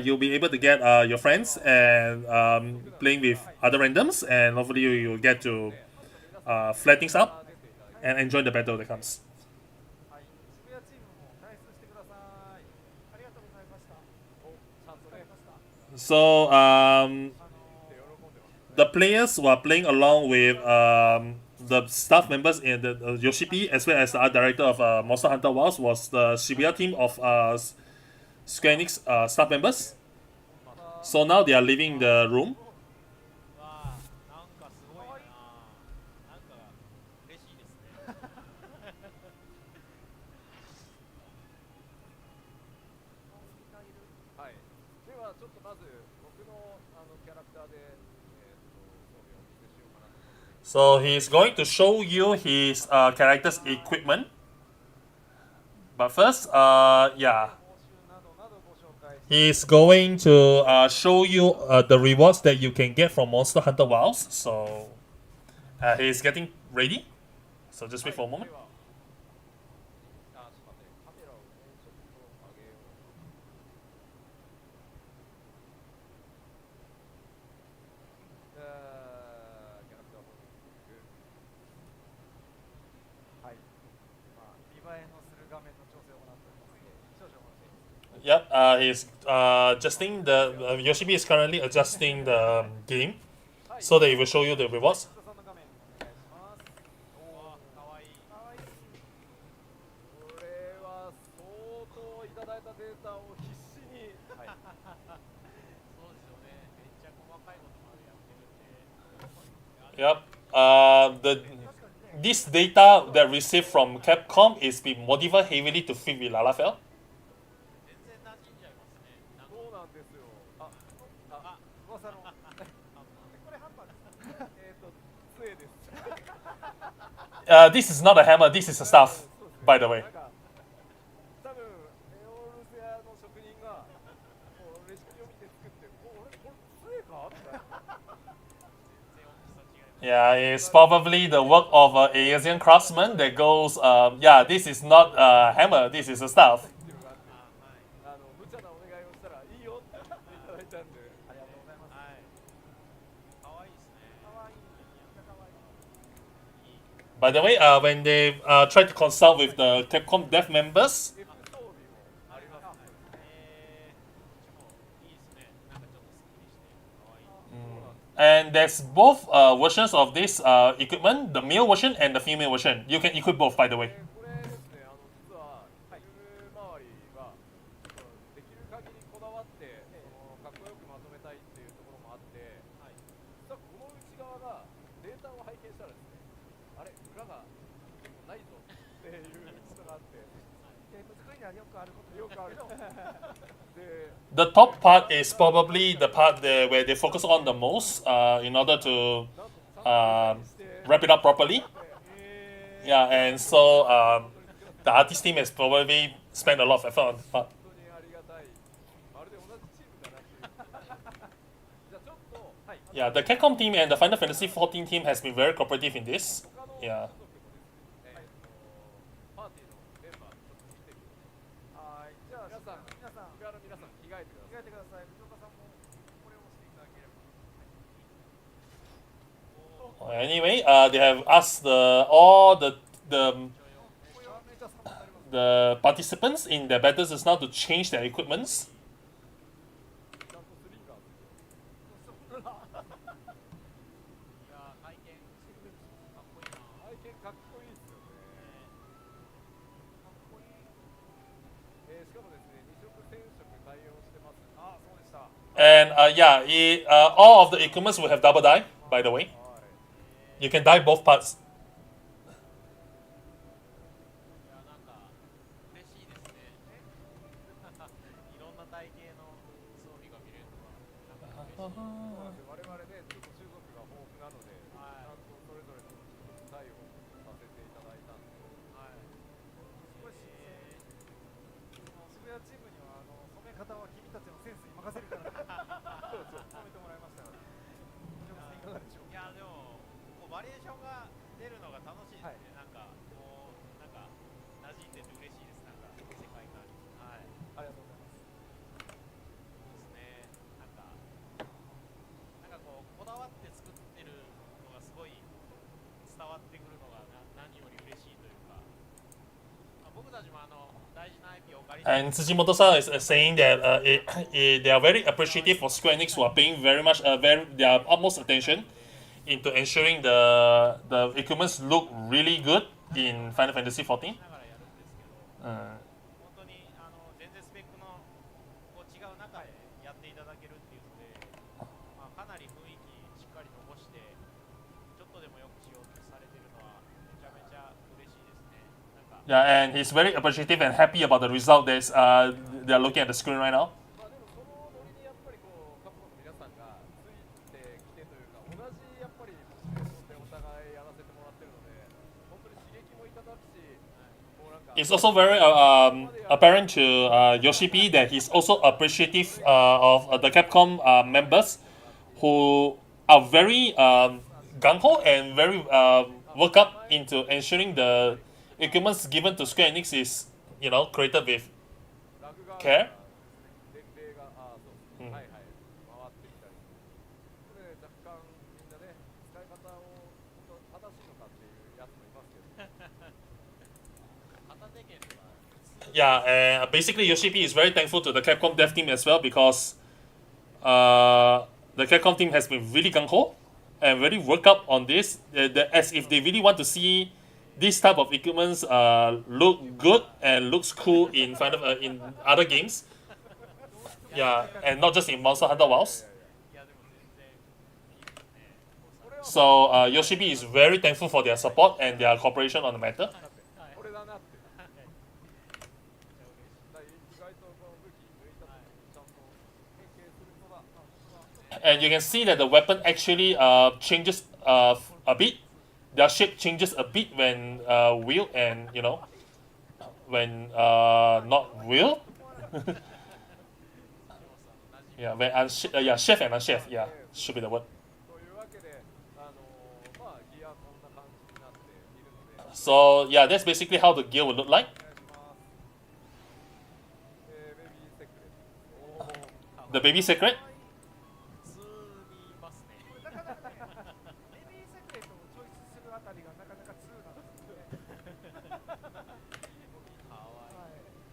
S1: you'll be able to get your friends and playing with other randoms, and hopefully you'll get to flat things up and enjoy the battle that comes. So the players who are playing along with the staff members in the Yoshipi as well as the art director of Monster Hunter Wilds was the Shibuya team of Square Enix staff members. So now they are leaving the room. So he's going to show you his character's equipment. But first, yeah, he's going to show you the rewards that you can get from Monster Hunter Wilds. So he's getting ready. So just wait for a moment. Yep, he's adjusting the Yoshibi is currently adjusting the game so that it will show you the rewards. Yep. This data that received from Capcom is being modified heavily to fit with Lalafell. This is not a hammer, this is a staff, by the way. Yeah, it's probably the work of an Asian craftsman that goes, yeah, this is not a hammer, this is a staff. By the way, when they try to consult with the Capcom dev members, and there's both versions of this equipment, the male version and the female version. You can equip both, by the way. The top part is probably the part where they focus on the most in order to wrap it up properly. Yeah, and so the artist team has probably spent a lot of effort on the part. Yeah, the Capcom team and the Final Fantasy XIV team has been very cooperative in this. Yeah. Anyway, they have asked all the participants in their battles just now to change their equipments. And yeah, all of the equipments will have double die, by the way. You can dye both parts. And Tsujimoto-san is saying that they are very appreciative for Square Enix, who are paying very much, their utmost attention into ensuring the equipments look really good in Final Fantasy XIV. Yeah, and he's very appreciative and happy about the result that's they're looking at the screen right now. it's also very apparent to Yoshi P that he's also appreciative of the Capcom members who are very gung ho and very work up into ensuring the equipments given to Square Enix is created with care.
S2: 伝令がそうですね、はいはい回ってきたりで若干みんなね使い方を本当正しいのかっていうやつもいますけど
S1: Yeah, basically Yoshi P is very thankful to the Capcom dev team as well because the Capcom team has been really gung ho and really work up on this as if they really want to see this type of equipments look good and looks cool in in other games. Yeah, and not just in Monster Hunter Wilds. So Yoshi P is very thankful for their support and their cooperation on the matter.
S2: これだなって意外とこの武器抜いた時にちゃんと変形するのだ
S1: And you can see that the weapon actually changes a bit. Their shape changes a bit when wheel and when not wheel. Yeah, when chef and unchef. Yeah, should be the word.
S2: というわけでまあギアこんな感じになっているので
S1: So yeah, that's basically how the gear will look like.
S2: お願いしますベビーセクレット
S1: The baby secret.
S3: なかなかねベビーセクレットをチョイスするあたりがなかなか通なんですよね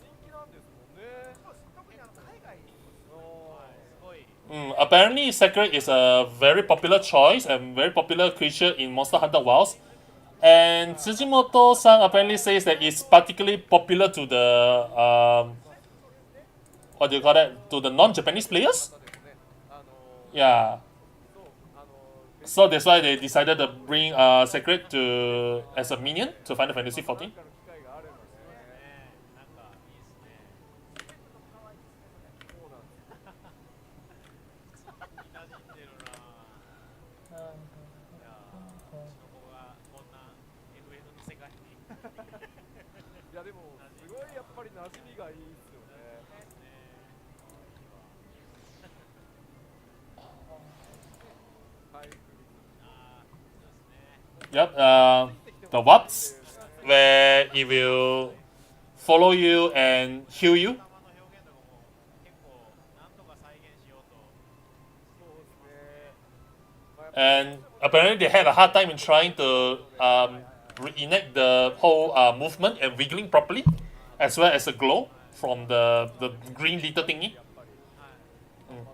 S2: 人気なんですもんね
S3: 特に海外
S1: Apparently, Secret is a very popular choice and very popular creature in Monster Hunter Wilds. And Tsujimoto-san apparently says that it's particularly popular to the what do you call that? To the non-Japanese players. Yeah. So that's why they decided to bring Secret to as a minion to Final Fantasy XIV.
S2: いやでもすごいやっぱり馴染みがいいですよね。
S1: Yep. The Wats, where it will follow you and heal you. And apparently they had a hard time in trying to reenact the whole movement and wiggling properly, as well as the glow from the green little thingy.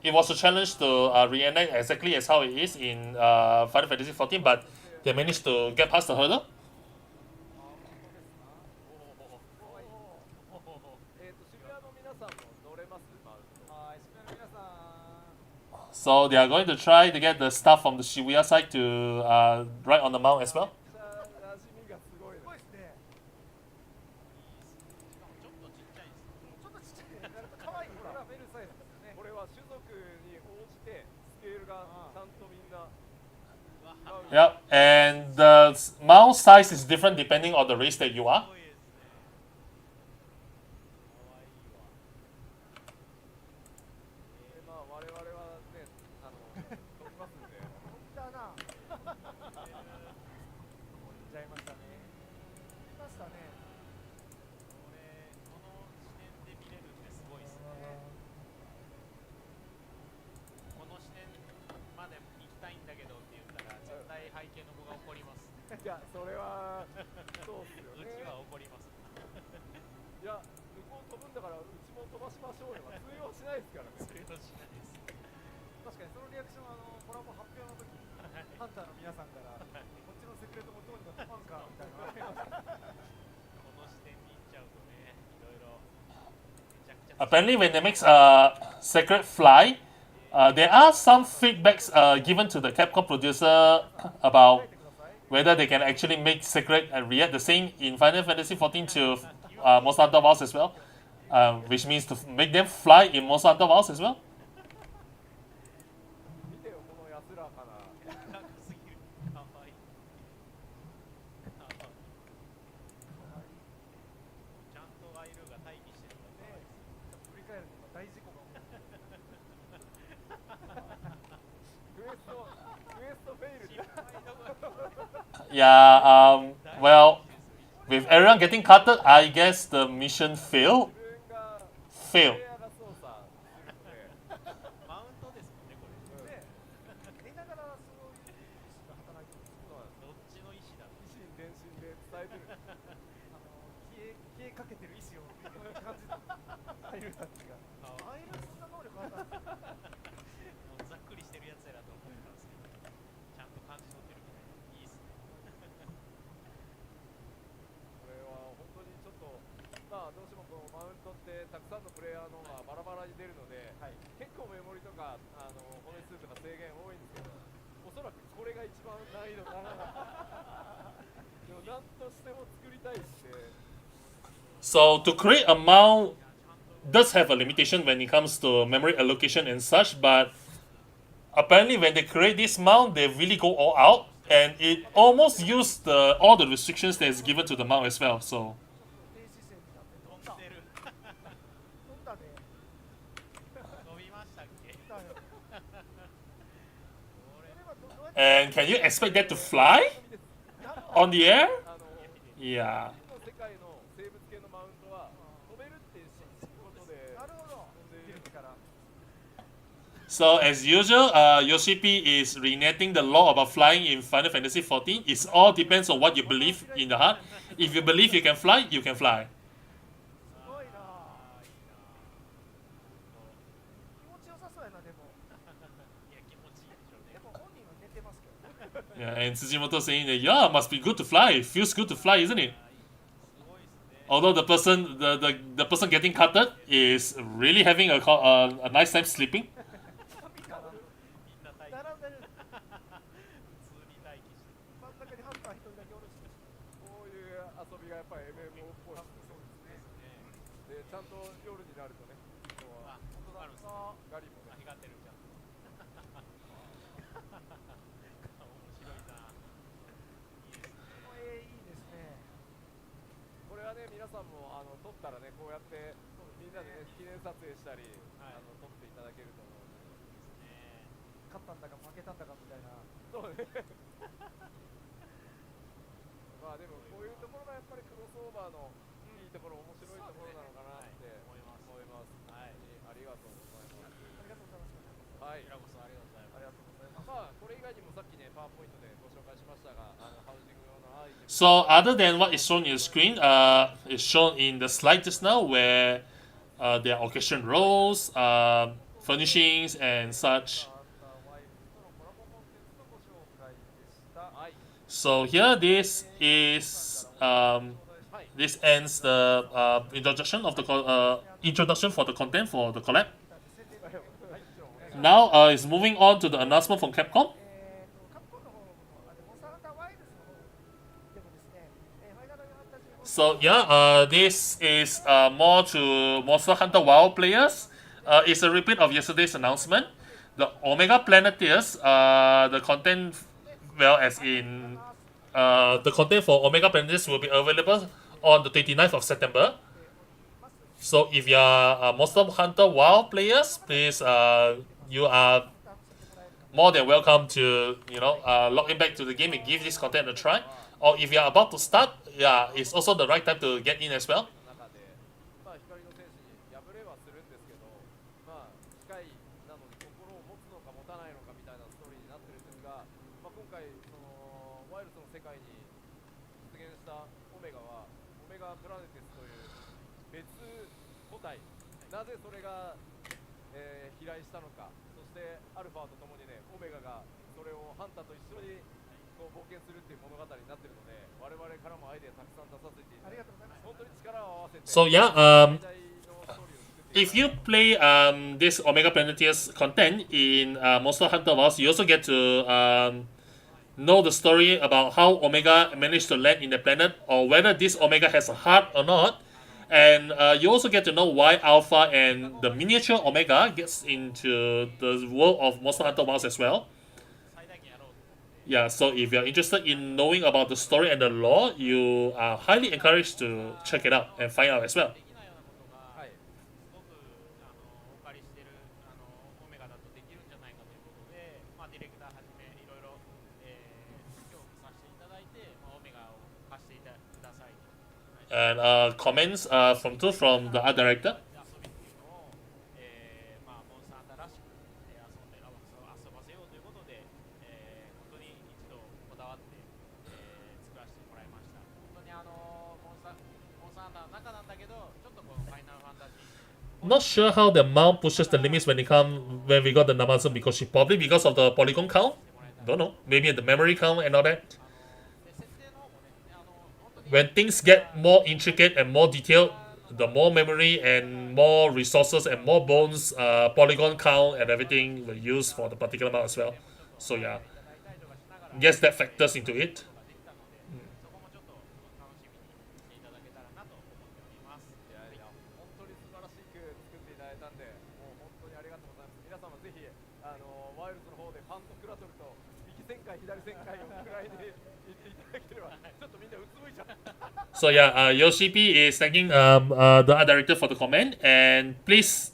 S1: It was a challenge to reenact exactly as how it is in Final Fantasy XIV, but they managed to get past the hurdle. So they are going to try to get the stuff from the Shibuya side to ride on the mount as well.
S2: これは種族に応じてスケールがちゃんとみんな
S1: Yep, and the mount size is different depending on the race that you are.
S2: まあ我々はね飛びますんで
S3: だなちゃいましたね来ましたね
S4: この視点で見れるんですごいですね。この視点まで行きたいんだけどって言ったら絶対背景の子が怒ります。
S2: いやそれはそうっすよね
S4: うちは怒ります。
S2: いや向こう飛ぶんだからうちも飛ばしましょうよは通用しないですからね
S4: 通用しないです。
S3: 確かにそのリアクションコラボ発表の時にハンターの皆さんからこっちのセクレットもどうにか飛ばんかみたいな
S4: この視点に行っちゃうとね、いろいろめちゃくちゃ。
S1: Apparently, when they make Sacred fly, there are some feedbacks given to the Capcom producer about whether they can actually make Sacred and react the same in Final Fantasy XIV to Monster Hunter Wilds as well, which means to make them fly in Monster Hunter Wilds as well.
S2: 見てよこの安らかな
S4: 高すぎる。かわいい。
S1: Yeah, well, with everyone getting cutted, I guess the mission failed.
S2: プレイ
S1: Failed.
S2: ヤーが操作するので、
S4: マウントですもんねこれ。
S2: ね、寝ながらそういう意思が働いてるんですよ。
S4: どっちの意思だ。
S2: 維心伝心で伝えてる。
S3: 消えかけてる意思を感じたアイルたちが。アイルそんな能力あったんですか。
S4: もうざっくりしてるやつやなと思ってたんですけど、ちゃんと感じ取ってるみたいでいいっすね。
S2: これは本当にちょっと、まあどうしてもこのマウントってたくさんのプレイヤーのがバラバラに出るので、結構メモリとか骨数とか制限多いんですけど、おそらくこれが一番難易度高い。でも何としても作りたいって。
S1: So to create a mount does have a limitation when it comes to memory allocation and such, but apparently when they create this mount, they really go all out, and it almost used all the restrictions that is given to the mount as well. So
S3: 低姿勢になって飛んだ。
S4: 飛んでる。
S3: 飛んだね。
S4: 飛びましたっけ？
S3: だよ。
S1: and can you expect that to fly on the air? Yeah.
S2: の世界の生物系のマウントは飛べるっていうことで。
S3: なるほど。出るから。
S1: So as usual, Yoshi P is reenacting the law about flying in Final Fantasy XIV. It all depends on what you believe in the heart. If you believe you can fly, you can fly.
S3: すごいな。気持ちよさそうやなでも。
S4: いや気持ちいいでしょうね。
S3: でも本人は寝てますけどね。
S1: Yeah, and Tsujimoto saying that yeah, must be good to fly. It feels good to fly, isn't it?
S4: すごいですね。
S1: Although the person getting cutted is really having a nice time sleeping.
S4: みんな待機。
S3: 並んでる。
S4: 普通に待機してる。
S3: 真ん中にハンター一人だけおるし。
S2: こういう遊びがやっぱり MMO っぽいですね。で、ちゃんと夜になるとね、今日は
S4: あ、本当だ。
S2: ガリもね、
S4: 光ってるじゃん。面白いな。いいですね。
S3: いいですね。
S2: これはね、皆さんも撮ったらね、こうやってみんなでね、記念撮影したり、
S4: はい
S2: 撮っていただけると思うので。
S4: ね
S3: 勝ったんだか負けたんだかみたいな。
S2: そうね。まあでもこういうところがやっぱりクロスオーバーのいいところ、面白いところなのかなって
S4: 思います。
S2: 思います。
S4: はい。
S2: ありがとうございます。
S3: ありがとうございます。
S2: はい
S4: こち。らこそありがとうございます。
S3: ありがとうございます。
S2: まあこれ以外にもさっきねパワーポイントでご紹介しましたが、ハウジング用のアイテム。
S1: So other than what is shown in the screen, is shown in the slide just now, where there are occasion roles, furnishings, and such.
S3: ワイルズとのコラボコンテンツのご紹介でした。
S2: はい。
S1: So here, this is this ends the introduction of the introduction for the content for the collab. Now is moving on to the announcement from Capcom.
S3: カプコンの方もモンスターハンターワイルズの方でもですね、ファイナルファンタジー
S1: So yeah, this is more to Monster Hunter WoW players. It's a repeat of yesterday's announcement. The Omega Planeteers, the content, well, as in the content for Omega Planeteers will be available on the 29th of September. So if you are Monster Hunter WoW players, please, you are more than welcome to log in back to the game and give this content a try. Or if you are about to start, yeah, it's also the right time to get in as well.
S2: 中で、まあ光の戦士に敗れはするんですけど、まあ機械なのに心を持つのか持たないのかみたいなストーリーになってるんですが、まあ今回そのワイルズの世界に出現したオメガはオメガプラネテスという別個体、なぜそれが、飛来したのか、そしてアルファとともにね、オメガがそれをハンターと一緒にこう冒険するっていう物語になってるので、我々からもアイデアたくさん出させていただいて、本当に力を合わせて
S1: So yeah,
S2: 最大のストーリーを作ってい
S1: if you play this Omega Planeteers content in Monster Hunter Worlds, you also get to know the story about how Omega managed to land in the planet, or whether this Omega has a heart or not. And you also get to know why Alpha and the miniature Omega gets into the world of Monster Hunter Worlds as well.
S4: 最大限やろうと思って。
S1: Yeah, so if you're interested in knowing about the story and the lore, you are highly encouraged to check it out and find out as well.
S4: できないようなことが、
S2: はい
S4: すごくお借りしてるオメガだとできるんじゃないかということで、まあ、ディレクターはじめいろいろ、協議させていただいて、
S1: And comments from the art director.
S4: まあモンスター新しく遊ばせようということで、本当に一度こだわって、作らせてもらいました。本当にモンスターハンターの中なんだけど、ちょっとこのファイナルファンタジー
S1: Not sure how the amount pushes the limits when we got the Namazon, because probably because of the polygon count. Don't know. Maybe the memory count and all that.
S4: で設定の方もね、本当に
S1: When things get more intricate and more detailed, the more memory and more resources and more bones, polygon count and everything were used for the particular amount as well. So yeah,
S4: いただいたりとかしながら
S1: guess that factors into it.
S4: ができたので、そこもちょっと楽しみにしていただけたらなと思っております。
S2: いやいや、本当に素晴らしく作っていただいたんで、もう本当にありがとうございます。皆様ぜひワイルズの方でファンとクラトルと右旋回左旋回をくらいで言っていただければ、ちょっとみんなうつむいちゃう。
S1: So yeah, Yoshi P is thanking the art director for the comment, and please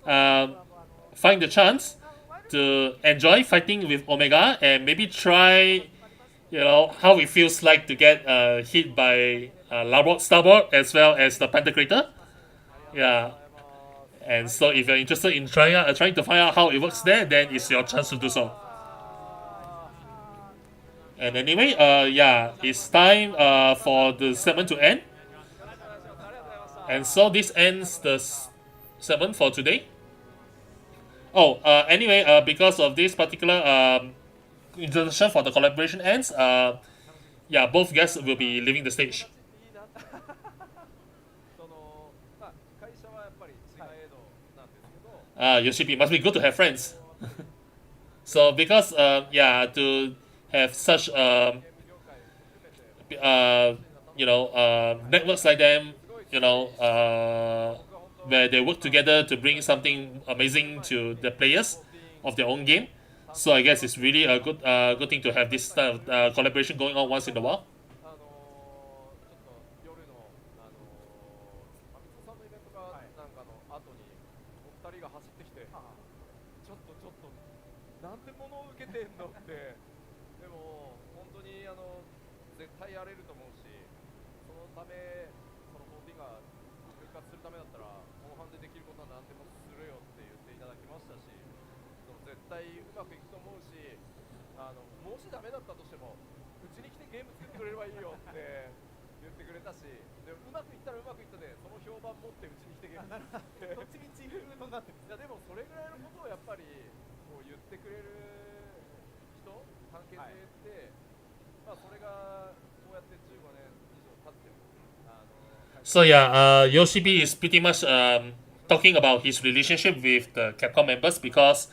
S1: find the chance to enjoy fighting with Omega and maybe try, how it feels like to get hit by Starboard as well as the Pantocrator. Yeah, and so if you're interested in trying to find out how it works there, then it's your chance to do so. And anyway, it's time for the segment to end. And so this ends the segment for today. Anyway, because of this particular introduction for the collaboration ends, both guests will be leaving the stage.
S2: 会社はやっぱり違えどなんですけど、
S1: Yoshi P, must be good to have friends. So because to have such networks like them, where they work together to bring something amazing to the players of their own game. So I guess it's really a good thing to have this type of collaboration going on once in a while.
S2: ちょっと夜の三つさんのイベントかなんかの後にお二人が走ってきて、ちょっとなんで物を受けてんのって。でも本当に絶対やれると思うし、そのためその14が復活するためだったら後半でできることは何でもするよって言っていただきましたし、絶対うまくいくと思うし、もしダメだったとしてもうちに来てゲーム作ってくれればいいよって言ってくれたし、でうまくいったらうまくいったでその評判持ってうちに来てゲーム作ってどっちみち風となって、いやでもそれぐらいのことをやっぱりこう言ってくれる人関係性って、それがこうやって15年以上経っても
S1: So yeah, Yoshi B is pretty much talking about his relationship with the Capcom members, because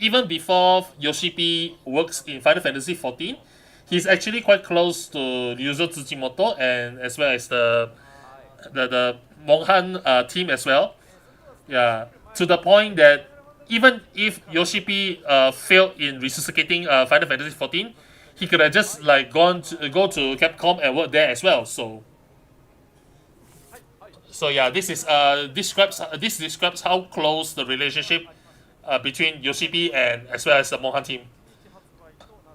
S1: even before Yoshi P works in Final Fantasy XIV, he's actually quite close to Ryuzo Tsujimoto and as well as the Monhan team as well. Yeah, to the point that even if Yoshi P failed in resuscitating Final Fantasy XIV, he could have just go to Capcom and work there as well. So yeah, this describes how close the relationship between Yoshi P and as well as the Monhan team,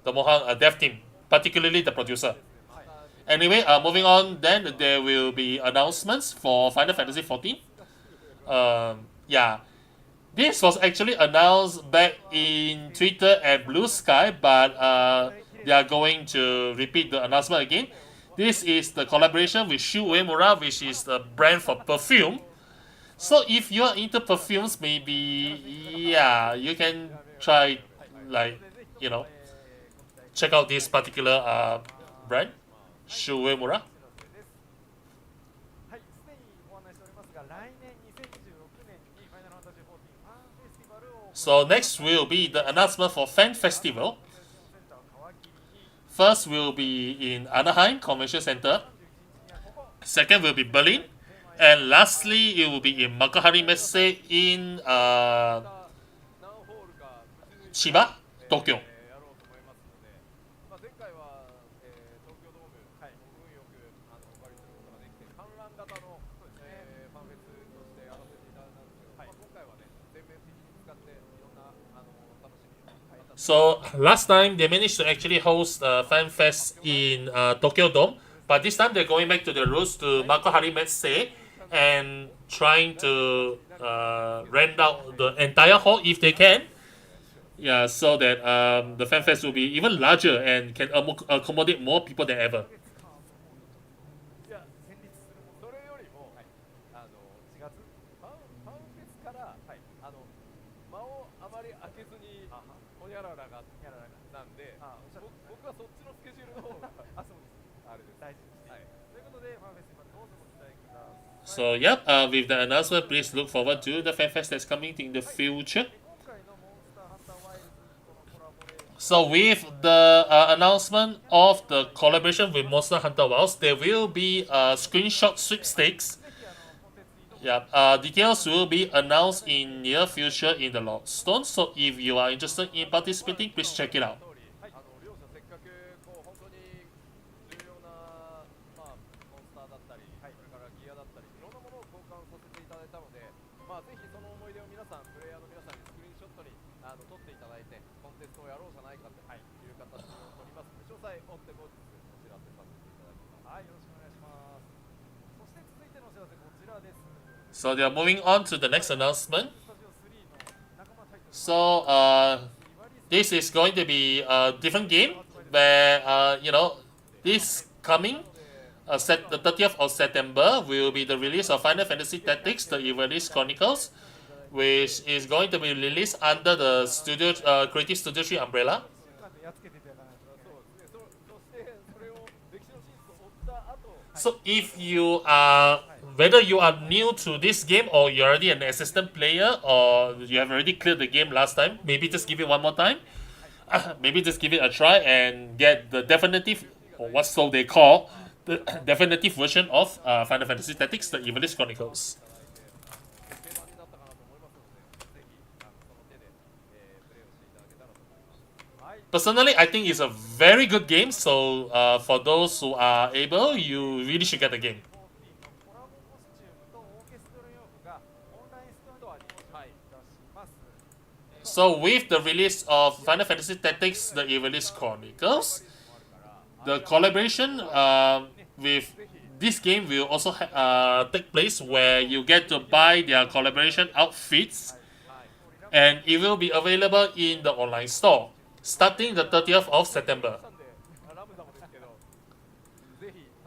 S1: the Monhan dev team, particularly the producer. Anyway, moving on, then there will be announcements for Final Fantasy XIV. This was actually announced back in Twitter and Blue Sky, but they are going to repeat the announcement again. This is the collaboration with Shu Uemura, which is the brand for perfume. So if you are into perfumes, maybe you can try check out this particular brand, Shu Uemura.
S3: はい、すでにご案内しておりますが、来年2026年にファイナルファンタジー14ファンフェスティバルを
S1: So next will be the announcement for Fan Festival. First will be in Anaheim Convention Center. Second will be Berlin. And lastly, it will be in Makuhari Messe in Chiba, Tokyo.
S2: やろうと思いますので、前回は東京ドーム、運よくお借りすることができて、観覧型のファンフェスとしてやらせていただいたんですけど、今回はね、全面的に使っていろんな楽しみを。
S1: So last time they managed to actually host Fan Fest in Tokyo Dome, But this time they're going back to the roots to Marco Harimet say and trying to rent out the entire hall if they can. Yeah, so that the FanFest will be even larger and can accommodate more people than ever.
S2: いや戦慄するもそれよりも、4月ファンフェスから、間をあまり開けずにホニャララがなんで、僕はそっちのスケジュールの方がそうですあれです大事です。ということでファンフェス今どうぞご期待ください。
S1: So yep, with the announcement, please look forward to the FanFest that's coming in the future. So with the announcement of the collaboration with Monster Hunter Wilds, there will be screenshot sweepstakes. Yeah, details will be announced in near future in the Lodestone. So if you are interested in participating, please check it out.
S2: 両者せっかくこう本当に重要なモンスターだったり、それからギアだったり、いろんなものを交換させていただいたので、ぜひその思い出を皆さん、プレイヤーの皆さんにスクリーンショットに撮っていただいて、コンテストをやろうじゃないかという形を取りますので、詳細を追って後日お知らせさせていただきます。はい、よろしくお願いします。そして続いてのお知らせこちらです。
S1: So they are moving on to the next announcement. So this is going to be a different game where this coming the 30th of September will be the release of Final Fantasy Tactics: The Ivalice Chronicles, which is going to be released under the studio Creative Studio 3 umbrella. So if you are whether you are new to this game or you're already an assistant player or you have already cleared the game last time, maybe just give it one more time. Maybe just give it a try and get the definitive, or what so they call, the definitive version of Final Fantasy Tactics: The Ivalice Chronicles. Personally, I think it's a very good game, so for those who are able, you really should get the game. So with the release of Final Fantasy Tactics: The Ivalice Chronicles, the collaboration with this game will also take place where you get to buy their collaboration outfits, and it will be available in the online store starting the 30th of September.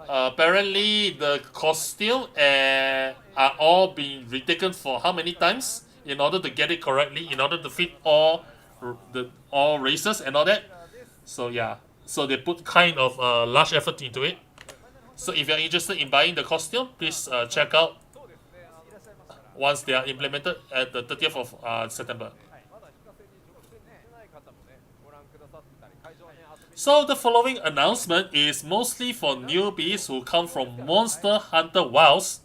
S1: Apparently, the costume are all being retaken for how many times in order to get it correctly, in order to fit all races and all that. So yeah, so they put kind of large effort into it. So if you're interested in buying the costume, please check out once they are implemented at the 30th of September. So the following announcement is mostly for newbies who come from Monster Hunter Wilds.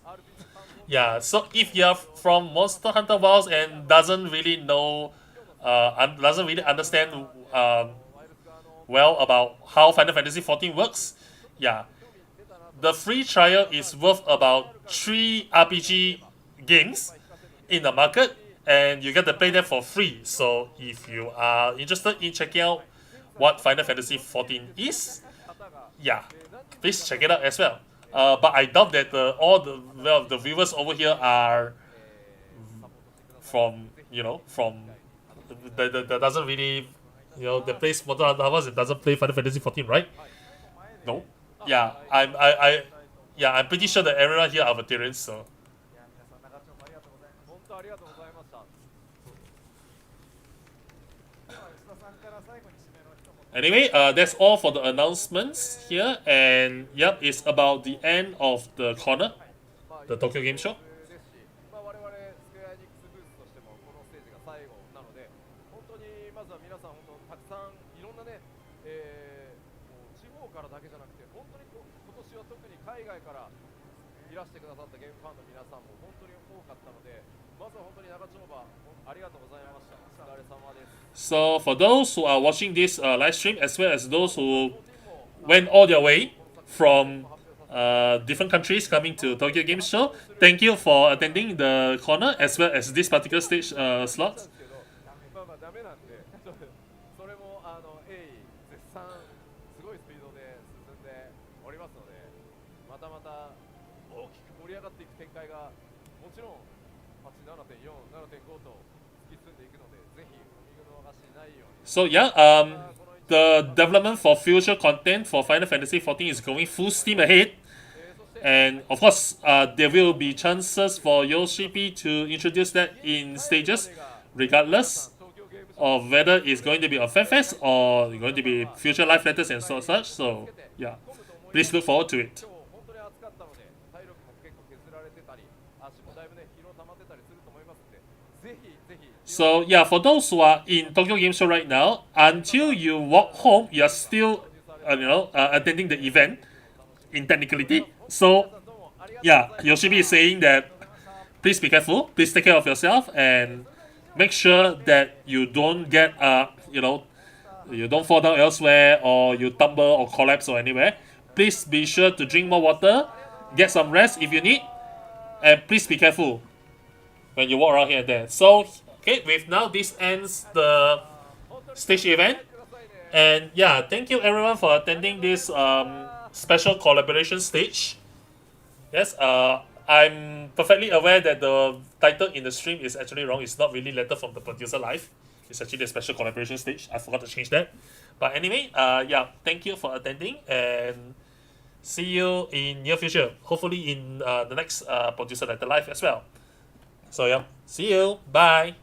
S1: Yeah, so if you're from Monster Hunter Wilds and doesn't really know, doesn't really understand well about how Final Fantasy XIV works, yeah, the free trial is worth about 3 RPG games in the market, and you get to play them for free. So if you are interested in checking out what Final Fantasy XIV is, yeah, please check it out as well. But I doubt that all the viewers over here are from that doesn't really that plays Monster Hunter Wilds and doesn't play Final Fantasy XIV, right? No. Yeah, I'm pretty sure that everyone here are veterans, so. Anyway, that's all for the announcements here, and yep, it's about the end of the corner, the Tokyo Game Show. So for those who are watching this live stream, as well as those who went all their way from different countries coming to Tokyo Game Show, thank you for attending the corner as well as this particular stage slot.
S5: たまた大きく盛り上がっていく展開がもちろん8.7.4、7.5と突き進んでいくので、ぜひお見逃しないように。
S1: So yeah, the development for future content for Final Fantasy XIV is going full steam ahead. And of course, there will be chances for Yoshi-P to introduce that in stages, regardless of whether it's going to be on FanFest or going to be future live letters and such. So yeah, please look forward to it.
S5: 本当に暑かったので体力も結構削られてたり、足もだいぶね疲労溜まってたりすると思いますので、ぜひぜひ。
S1: So yeah, for those who are in Tokyo Game Show right now, until you walk home, you are still, attending the event in technicality. So yeah, Yoshi-P is saying that please be careful, please take care of yourself, and make sure that you don't get, you don't fall down elsewhere or you tumble or collapse or anywhere. Please be sure to drink more water, get some rest if you need, and please be careful when you walk around here and there. So, okay, with now this ends the stage event. And yeah, thank you everyone for attending this special collaboration stage. Yes, I'm perfectly aware that the title in the stream is actually wrong. It's not really letter from the producer live. It's actually a special collaboration stage. I forgot to change that. But anyway, yeah, thank you for attending and see you in near future. Hopefully in the next producer letter live as well. So yeah, see you. Bye.